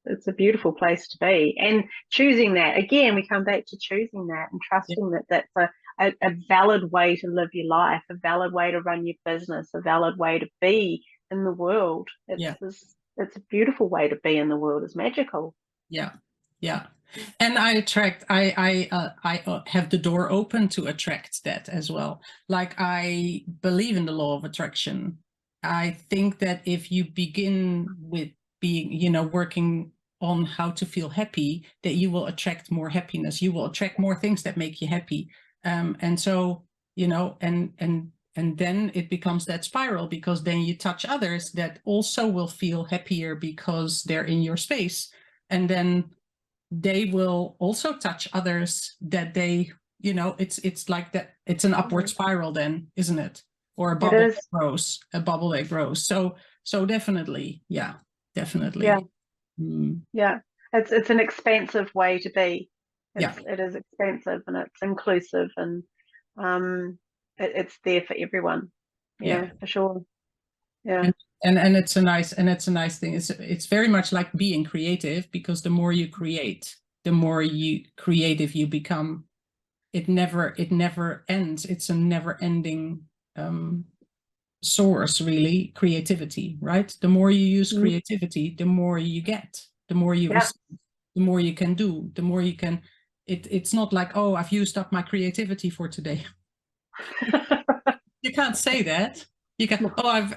it's a beautiful place to be. And choosing that, again, we come back to choosing that and trusting that that's a valid way to live your life, a valid way to run your business, a valid way to be in the world. It's a beautiful way to be in the world. It's magical. Yeah. And I have the door open to attract that as well. Like, I believe in the law of attraction. I think that if you begin with being, working on how to feel happy, that you will attract more happiness. You will attract more things that make you happy. And so, and then it becomes that spiral, because then you touch others that also will feel happier because they're in your space. And then they will also touch others that they, it's like that. It's an upward spiral then, isn't it? Or a bubble that grows. So definitely. Yeah, definitely. Yeah. It's an expansive way to be. It is expansive, and it's inclusive, and it's there for everyone. For sure. Yeah. And it's a nice thing. It's very much like being creative, because the more you create, the more you creative you become. It never ends. It's a never ending source, really, creativity, right? The more you use creativity, the more you get, the more you receive, the more you can do, the more you can. It's not like, oh, I've used up my creativity for today. You can't say that. You can, oh,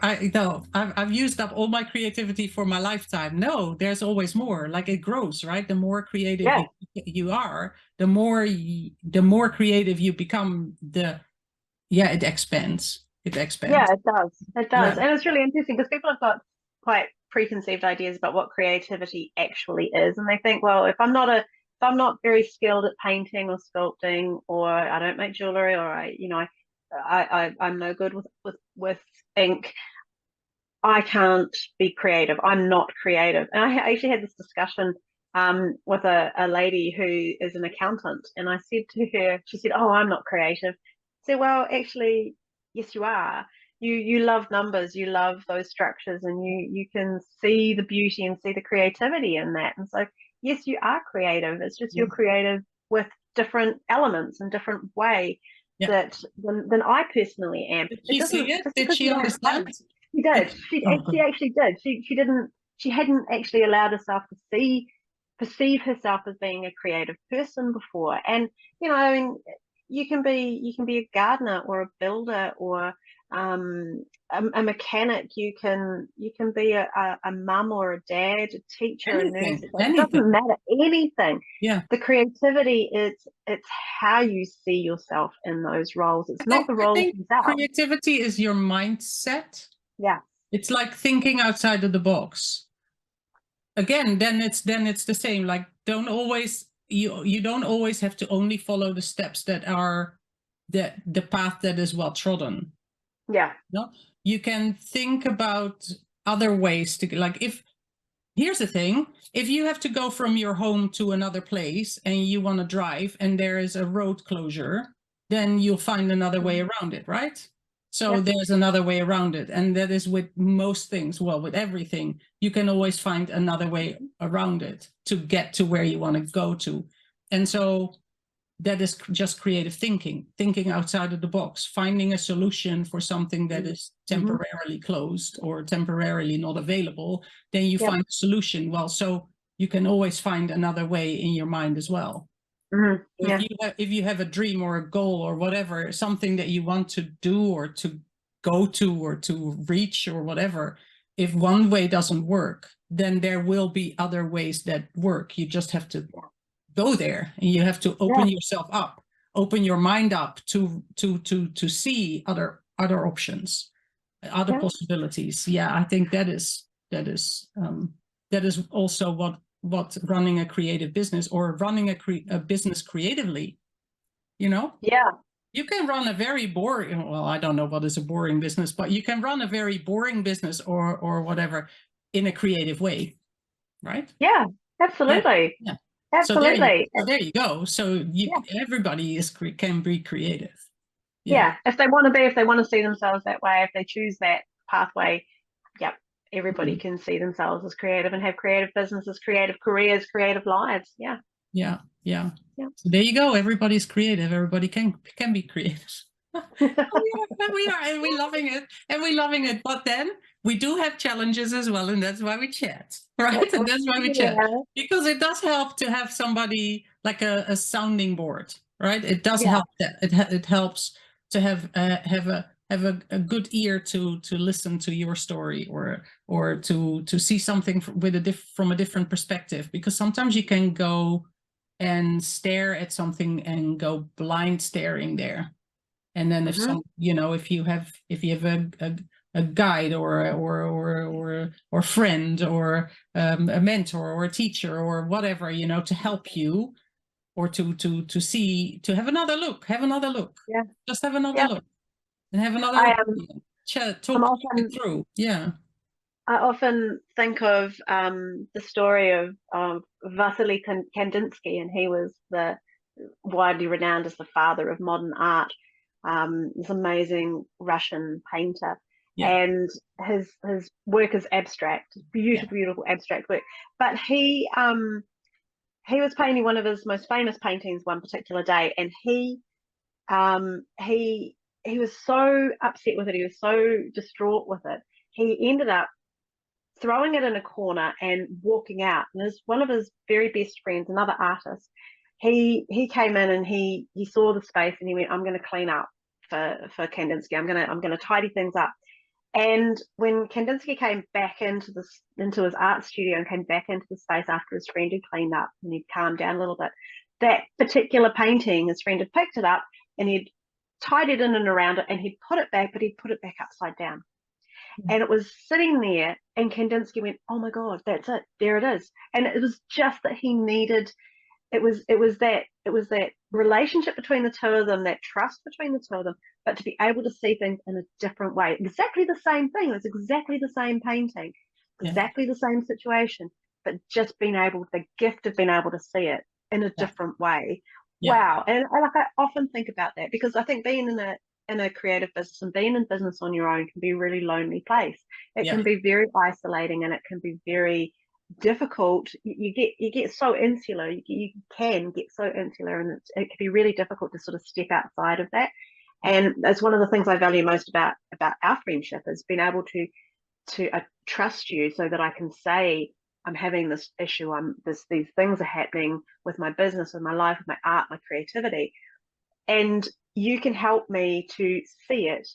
I've used up all my creativity for my lifetime. No, there's always more. Like, it grows, right? The more creative you are, the more creative you become. It expands. It expands. Yeah, it does. It does. Yeah. And it's really interesting because people have got quite preconceived ideas about what creativity actually is. And they think, well, if I'm not very skilled at painting or sculpting, or I don't make jewelry, or I'm no good with ink, I can't be creative. I'm not creative. And I actually had this discussion with a lady who is an accountant, and I said to her, she said, "Oh, I'm not creative." I said, "Well, actually, yes, you are. You love numbers, you love those structures, and you can see the beauty and see the creativity in that. And so, yes, you are creative. It's just you're creative with different elements and different way than I personally am. Did she see it? Did she understand? She did. She actually did. She hadn't actually allowed herself to perceive herself as being a creative person before. And I mean, you can be a gardener or a builder or a mechanic. You can be a mum or a dad, a teacher, a nurse. It doesn't matter, anything. Yeah. The creativity it's how you see yourself in those roles. It's not the roles themselves. Creativity is your mindset. Yeah. It's like thinking outside of the box. Again, then it's the same. Like, you don't always have to only follow the steps that are the path that is well trodden. Yeah. No, you can think about other ways to, like, here's the thing, if you have to go from your home to another place and you want to drive and there is a road closure, then you'll find another way around it, right? So there's another way around it. And that is with most things. Well, with everything, you can always find another way around it to get to where you want to go to. And so that is just creative thinking outside of the box, finding a solution for something that is temporarily closed or temporarily not available. Then you find a solution. Well, so you can always find another way in your mind as well. If you have a dream or a goal or whatever, something that you want to do or to go to or to reach or whatever, if one way doesn't work, then there will be other ways that work. You just have to go there, and you have to open yourself up, open your mind up to see other options, other possibilities. Yeah, I think that is also what running a creative business or running a business creatively, you can run a very boring, well, I don't know what is a boring business, but you can run a very boring business or whatever in a creative way, right? Yeah, absolutely. Yeah. Absolutely. So there you go. So everybody can be creative. Yeah. If they want to see themselves that way, if they choose that pathway, everybody can see themselves as creative and have creative businesses, creative careers, creative lives. Yeah. So there you go. Everybody's creative. Everybody can be creative. we are, and we're loving it. But then we do have challenges as well, and that's why we chat, right? And that's why we chat, because it does help to have somebody like a sounding board, right? It does help that it helps to have a good ear to listen to your story or to see something from a different perspective, because sometimes you can go and stare at something and go blind staring there. And then if if you have a guide or friend or a mentor or a teacher or whatever, to help you or to see, to have another look, just have another look and have another talk it through. I often think of the story of Vasily Kandinsky, and he was widely renowned as the father of modern art. This amazing Russian painter, Yeah. and his work is abstract, Yeah. beautiful abstract work. But he was painting one of his most famous paintings one particular day, and he was so upset with it. He was so distraught with it. He ended up throwing it in a corner and walking out. And one of his very best friends, another artist, he came in and he saw the space and he went, "I'm going to clean up for Kandinsky. I'm gonna tidy things up." And when Kandinsky came back into his art studio and came back into the space after his friend had cleaned up and he'd calmed down a little bit, that particular painting, his friend had picked it up and he'd tidied in and around it and he'd put it back, but he'd put it back upside down. And it was sitting there, and Kandinsky went, "Oh my God, that's it. There it is." And it was just that he needed. It was that relationship between the two of them, that trust between the two of them, but to be able to see things in a different way. Exactly the same thing. It's exactly the same painting, exactly the same situation, but just being able, the gift of being able to see it in a different way. Yeah. Wow. And I often think about that, because I think being in a creative business and being in business on your own can be a really lonely place. It can be very isolating, and it can be very difficult. You get so insular. You can get so insular, and it can be really difficult to sort of step outside of that. And that's one of the things I value most about our friendship, is being able to trust you, so that I can say, "I'm having this issue. These things are happening with my business, with my life, with my art, my creativity," and you can help me to see it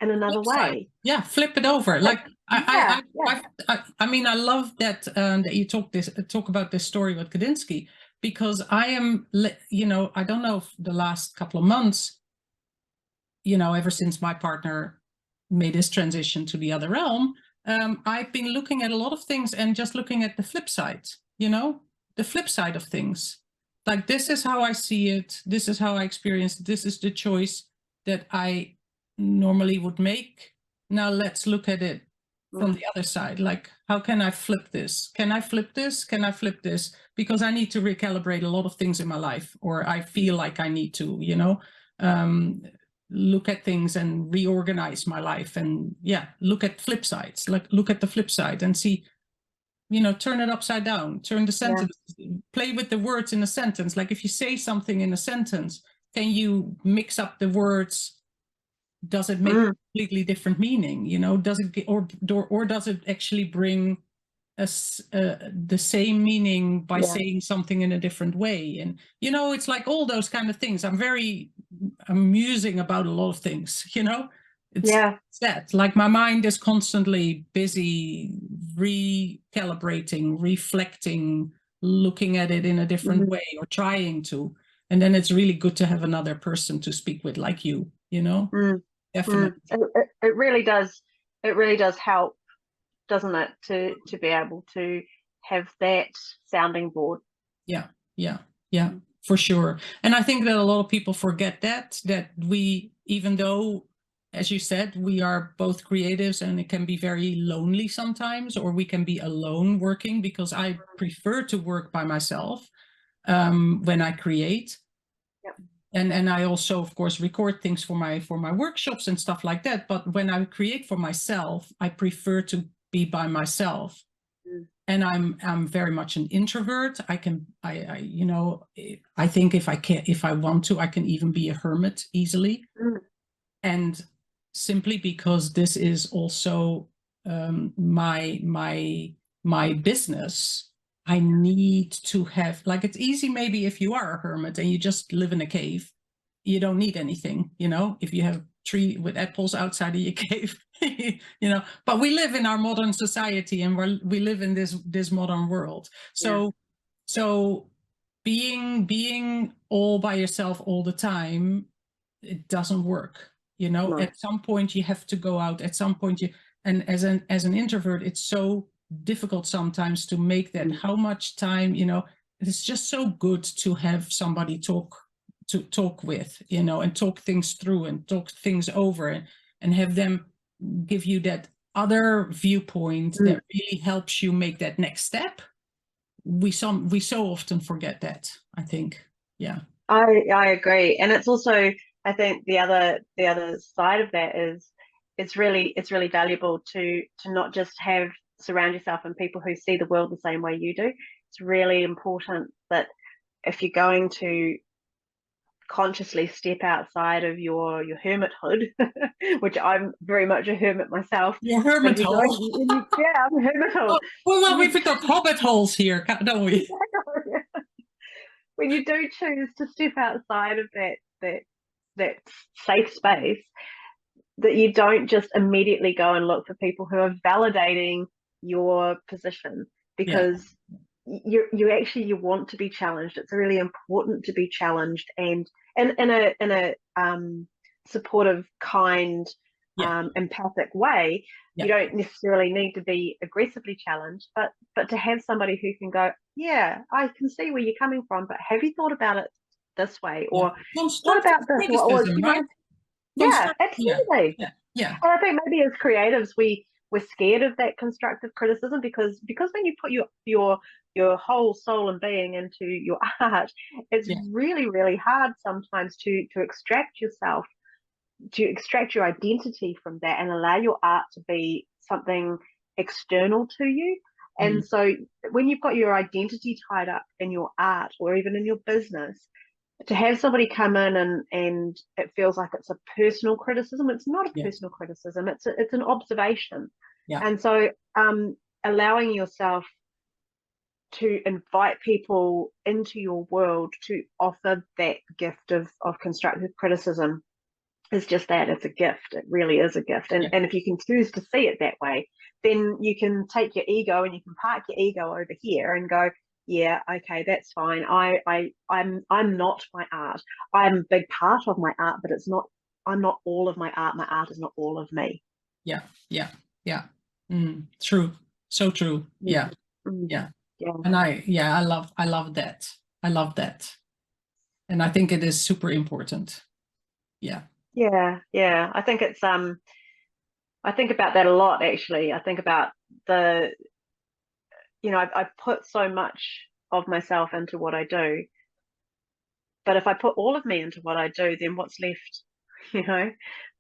in another way. Yeah, flip it over. Like I mean, I love that that you talk about this story with Kandinsky, because I am, I don't know if the last couple of months, ever since my partner made his transition to the other realm, I've been looking at a lot of things and just looking at the flip side, the flip side of things. Like, this is how I see it. This is how I experience it. This is the choice that I normally would make. Now let's look at it from the other side. Like, how can I flip this? Can I flip this? Can I flip this? Because I need to recalibrate a lot of things in my life, or I feel like I need to, look at things and reorganize my life, and look at flip sides. Like, look at the flip side and see, turn it upside down, turn the sentence, play with the words in a sentence. Like, if you say something in a sentence, can you mix up the words? Does it make a completely different meaning? Does it or does it actually bring us the same meaning by saying something in a different way? And it's like all those kind of things. I'm musing about a lot of things. It's that, like, my mind is constantly busy recalibrating, reflecting, looking at it in a different way, or trying to. And then it's really good to have another person to speak with, like you. Definitely. It really does. It really does help, doesn't it, to be able to have that sounding board. Yeah, for sure. And I think that a lot of people forget that we, even though, as you said, we are both creatives, and it can be very lonely sometimes, or we can be alone working, because I prefer to work by myself when I create. And I also, of course, record things for my workshops and stuff like that. But when I create for myself, I prefer to be by myself. And I'm very much an introvert. I think if I want to, I can even be a hermit easily. And simply because this is also my business, I need to have, like, it's easy maybe if you are a hermit and you just live in a cave, you don't need anything, if you have a tree with apples outside of your cave, but we live in our modern society, and we live in this modern world. So being all by yourself all the time, it doesn't work. At some point you have to go out. At some point and as an introvert, it's so difficult sometimes to make that. How much time, it's just so good to have somebody to talk with, and talk things through and talk things over, and have them give you that other viewpoint that really helps you make that next step. We so often forget that, I think. I agree. And it's also, I think the other side of that is it's really valuable to not just surround yourself in people who see the world the same way you do. It's really important that if you're going to consciously step outside of your hermithood, which I'm very much a hermit myself. Your hermit hole. Yeah, I'm a hermit hole. Oh, well, we've got hobbit holes here, don't we? When you do choose to step outside of that safe space, that you don't just immediately go and look for people who are validating your position, because you want to be challenged. It's really important to be challenged, and in a supportive, kind, empathic way. You don't necessarily need to be aggressively challenged, but to have somebody who can go, yeah, I can see where you're coming from, but have you thought about it this way, or what about this, or right? Yeah, absolutely. Yeah. And I think maybe as creatives, we're scared of that constructive criticism, because when you put your whole soul and being into your art, it's really, really hard sometimes to extract yourself, to extract your identity from that and allow your art to be something external to you. And so when you've got your identity tied up in your art or even in your business, to have somebody come in and it feels like it's a personal criticism. It's not a personal criticism. It's an observation. And so allowing yourself to invite people into your world to offer that gift of constructive criticism is just that. It's a gift. It really is a gift. And if you can choose to see it that way, then you can take your ego and you can park your ego over here and go, yeah, okay, that's fine. I'm not my art. I'm a big part of my art, but I'm not all of my art. My art is not all of me. Yeah. True. So true. Yeah. And I love that. I love that. And I think it is super important. Yeah. I think it's I think about that a lot, actually. I think about I put so much of myself into what I do, but if I put all of me into what I do, then what's left?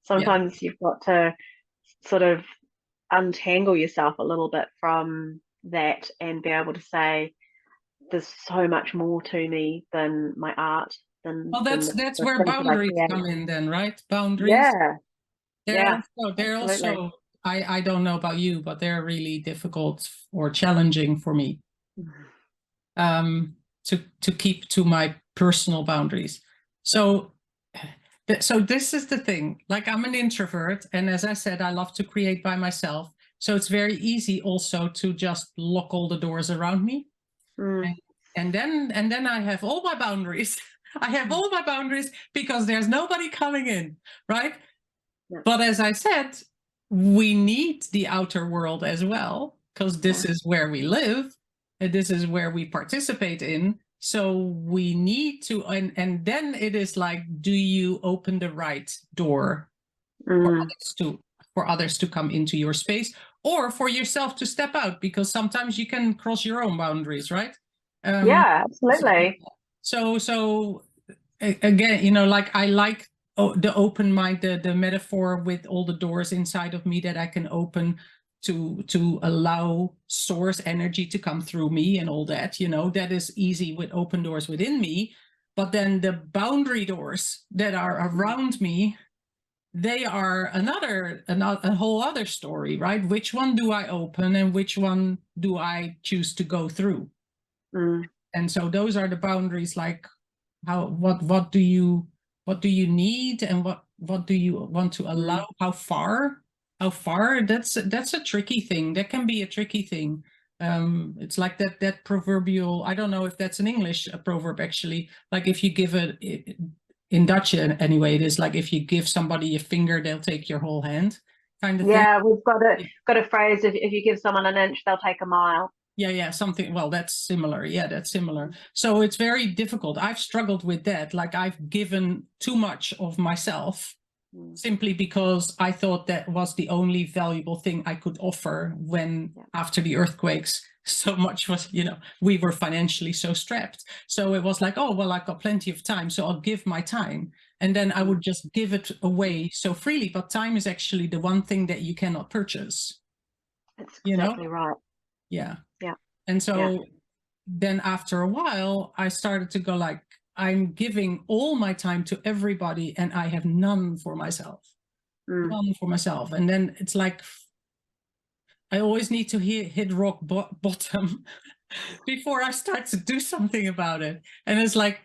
Sometimes you've got to sort of untangle yourself a little bit from that and be able to say, there's so much more to me than my art. That's where boundaries come in then, right? Boundaries. They're also, I don't know about you, but they're really difficult or challenging for me to keep to my personal boundaries. So this is the thing, like I'm an introvert, and as I said, I love to create by myself. So it's very easy also to just lock all the doors around me. And then I have all my boundaries. I have all my boundaries because there's nobody coming in, right? But as I said, we need the outer world as well, because this is where we live and this is where we participate in. So we need to, and then it is like, do you open the right door for others to come into your space, or for yourself to step out? Because sometimes you can cross your own boundaries, right? Absolutely. So again, like I like the open mind, the metaphor with all the doors inside of me that I can open to allow source energy to come through me and all that, that is easy with open doors within me. But then the boundary doors that are around me, they are a whole other story, right? Which one do I open and which one do I choose to go through? And so those are the boundaries, like what do you need, and what do you want to allow? How far? That's a tricky thing. That can be a tricky thing. It's like that proverbial, I don't know if that's an English proverb actually, like if you give in Dutch anyway, it is like if you give somebody a finger, they'll take your whole hand, kind of thing. Yeah, we've got a phrase, if you give someone an inch, they'll take a mile. Yeah, something, well, that's similar. Yeah, that's similar. So it's very difficult. I've struggled with that. Like I've given too much of myself simply because I thought that was the only valuable thing I could offer when after the earthquakes, so much was, we were financially so strapped. So it was like, oh, well, I've got plenty of time, so I'll give my time. and then I would just give it away so freely. But time is actually the one thing that you cannot purchase. That's You know? exactly right. Yeah. Yeah. And so then after a while, I started to go like, I'm giving all my time to everybody and I have none for myself. None for myself. And then it's like, I always need to hit rock bottom before I start to do something about it. And it's like,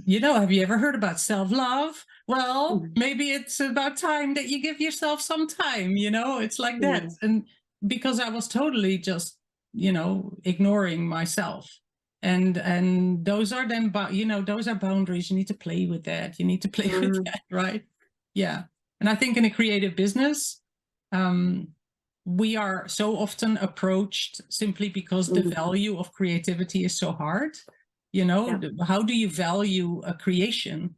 you know, have you ever heard about self-love? Well, maybe it's about time that you give yourself some time, you know, it's like that. And because I was totally just, you know, ignoring myself. And those are then, you know, those are boundaries. You need to play with that. You need to play with that, right? Yeah. And I think in a creative business, we are so often approached simply because the value of creativity is so hard. You know, how do you value a creation?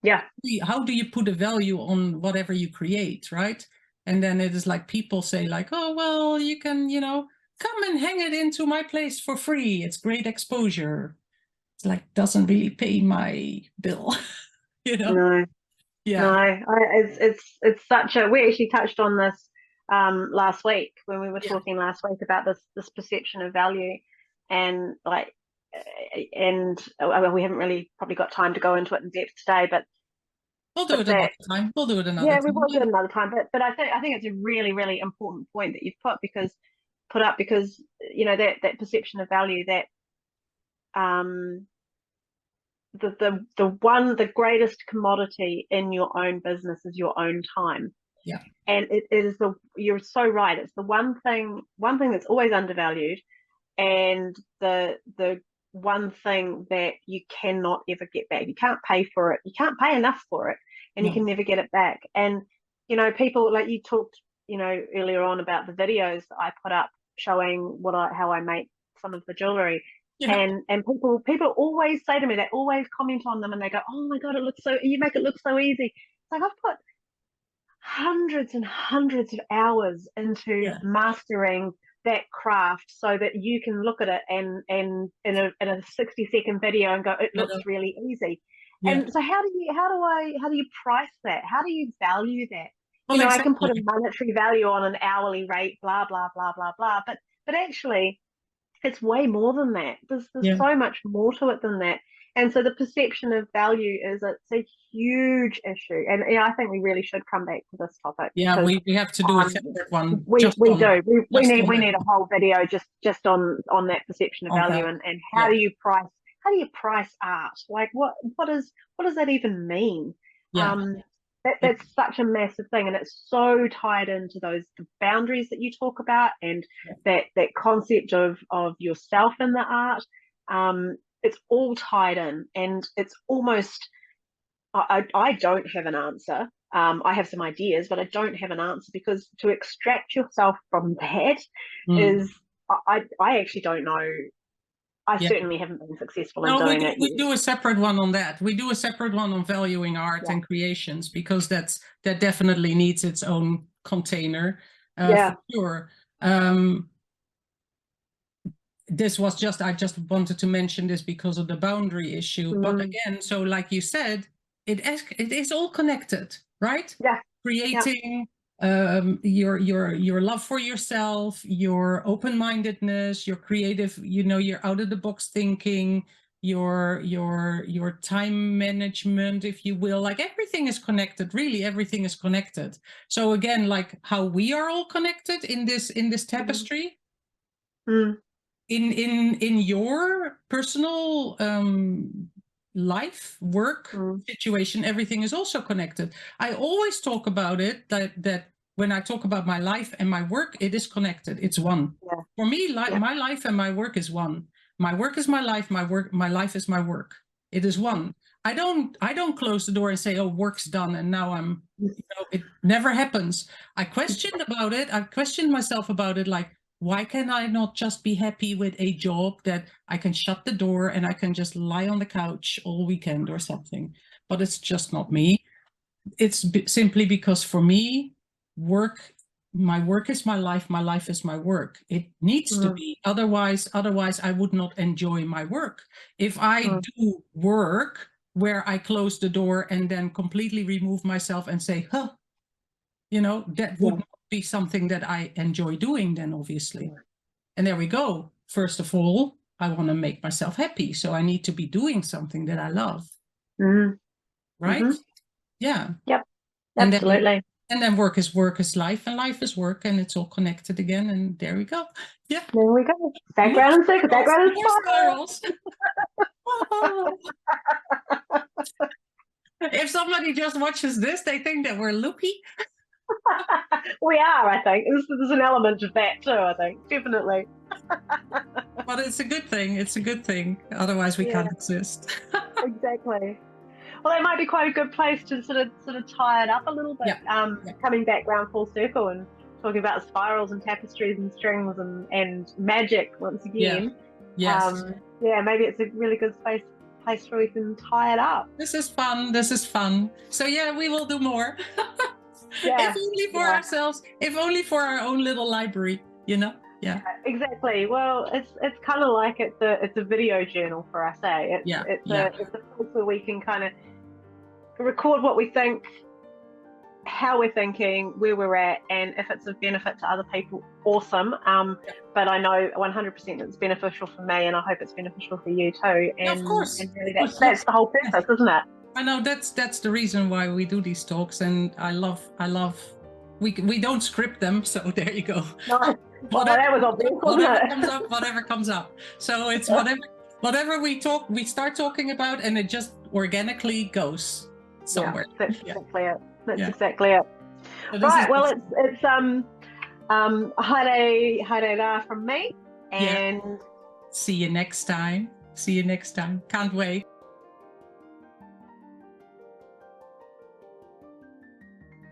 Yeah. How do you put a value on whatever you create, right? And then it is like people say like, oh, well, you can, you know, come and hang it into my place for free. It's great exposure. It's like, doesn't really pay my bill, you know? No. Yeah. No, it's such a, we actually touched on this last week when we were talking last week about this perception of value, and like, and we haven't really probably got time to go into it in depth today, but we'll do it another time. We'll do it another time. Yeah, we will do it another time. But I think it's a really, really important point that you've put up because you know that perception of value, that the greatest commodity in your own business is your own time. Yeah. And it is you're so right. It's the one thing that's always undervalued, and the one thing that you cannot ever get back. You can't pay for it. You can't pay enough for it, and you can never get it back. And you know, people like you talked, you know, earlier on about the videos that I put up showing how I make some of the jewelry. And people always say to me, they always comment on them and they go, oh my God, you make it look so easy. It's like, I've put hundreds and hundreds of hours into mastering that craft so that you can look at it and in a 60-second video and go, it looks really easy. And so how do you price that? How do you value that? Well, you know, I can put a monetary value on an hourly rate, blah, blah, blah, blah, blah. But actually, it's way more than that. There's so much more to it than that. And so the perception of value it's a huge issue. And I think we really should come back to this topic. Yeah, we have to do a separate one. We need a whole video just on that perception of value and how do you price art? Like what does that even mean? That's such a massive thing, and it's so tied into the boundaries that you talk about, and that concept of yourself in the art. It's all tied in, and it's almost, I don't have an answer. I have some ideas, but I don't have an answer, because to extract yourself from that is, I actually don't know. I certainly haven't been successful in doing it. We do a separate one on that. We do a separate one on valuing art and creations, because that definitely needs its own container, for sure. This was I just wanted to mention this because of the boundary issue. But again, so like you said, it is all connected, right? Yeah. Creating. Your love for yourself, your open-mindedness, your creative, you know, your out-of-the-box thinking, your time management, if you will, like everything is connected. Really, everything is connected. So again, like how we are all connected in this tapestry. In your personal life, work situation, everything is also connected. I always talk about it that when I talk about my life and my work, it is connected. It's one. For me, my life and my work is one. My work is my life. My life is my work. It is one. I don't close the door and say, oh, work's done and now I'm, you know, it never happens. I questioned about it. I questioned myself about it, like, why can I not just be happy with a job that I can shut the door and I can just lie on the couch all weekend or something? But it's just not me. It's simply because for me, my work is my life is my work. It needs to be. Otherwise I would not enjoy my work. If I do work where I close the door and then completely remove myself and say, huh, you know, that would not be something that I enjoy doing then, obviously. And there we go. First of all, I want to make myself happy. So I need to be doing something that I love. Mm. Right? Mm-hmm. Yeah. Yep. And Absolutely. then work is life, and life is work, and it's all connected again. And there we go. Yeah. There we go. Background and circle, background and spirals. If somebody just watches this, they think that we're loopy. We are, I think. There's an element of that too, I think. Definitely. But it's a good thing. It's a good thing. Otherwise, we can't exist. Exactly. Well, that might be quite a good place to sort of tie it up a little bit. Coming back round full circle and talking about spirals and tapestries and strings and magic once again. Yes. Maybe it's a really good place where we can tie it up. This is fun. This is fun. So yeah, we will do more. If only for ourselves. If only for our own little library. You know. Yeah. Exactly. Well, it's kind of like it's a video journal for us, eh? It's a place where we can kind of record what we think, how we're thinking, where we're at, and if it's of benefit to other people, awesome. But I know 100% it's beneficial for me, and I hope it's beneficial for you too. And of course, and really that's the whole purpose, isn't it? I know that's the reason why we do these talks, and I love. We don't script them, so there you go. No, that was obvious, whatever comes up. So it's whatever we start talking about, and it just organically goes somewhere. That's exactly it. That's exactly it. So right. Well, it's haere rā from me, and see you next time. Can't wait.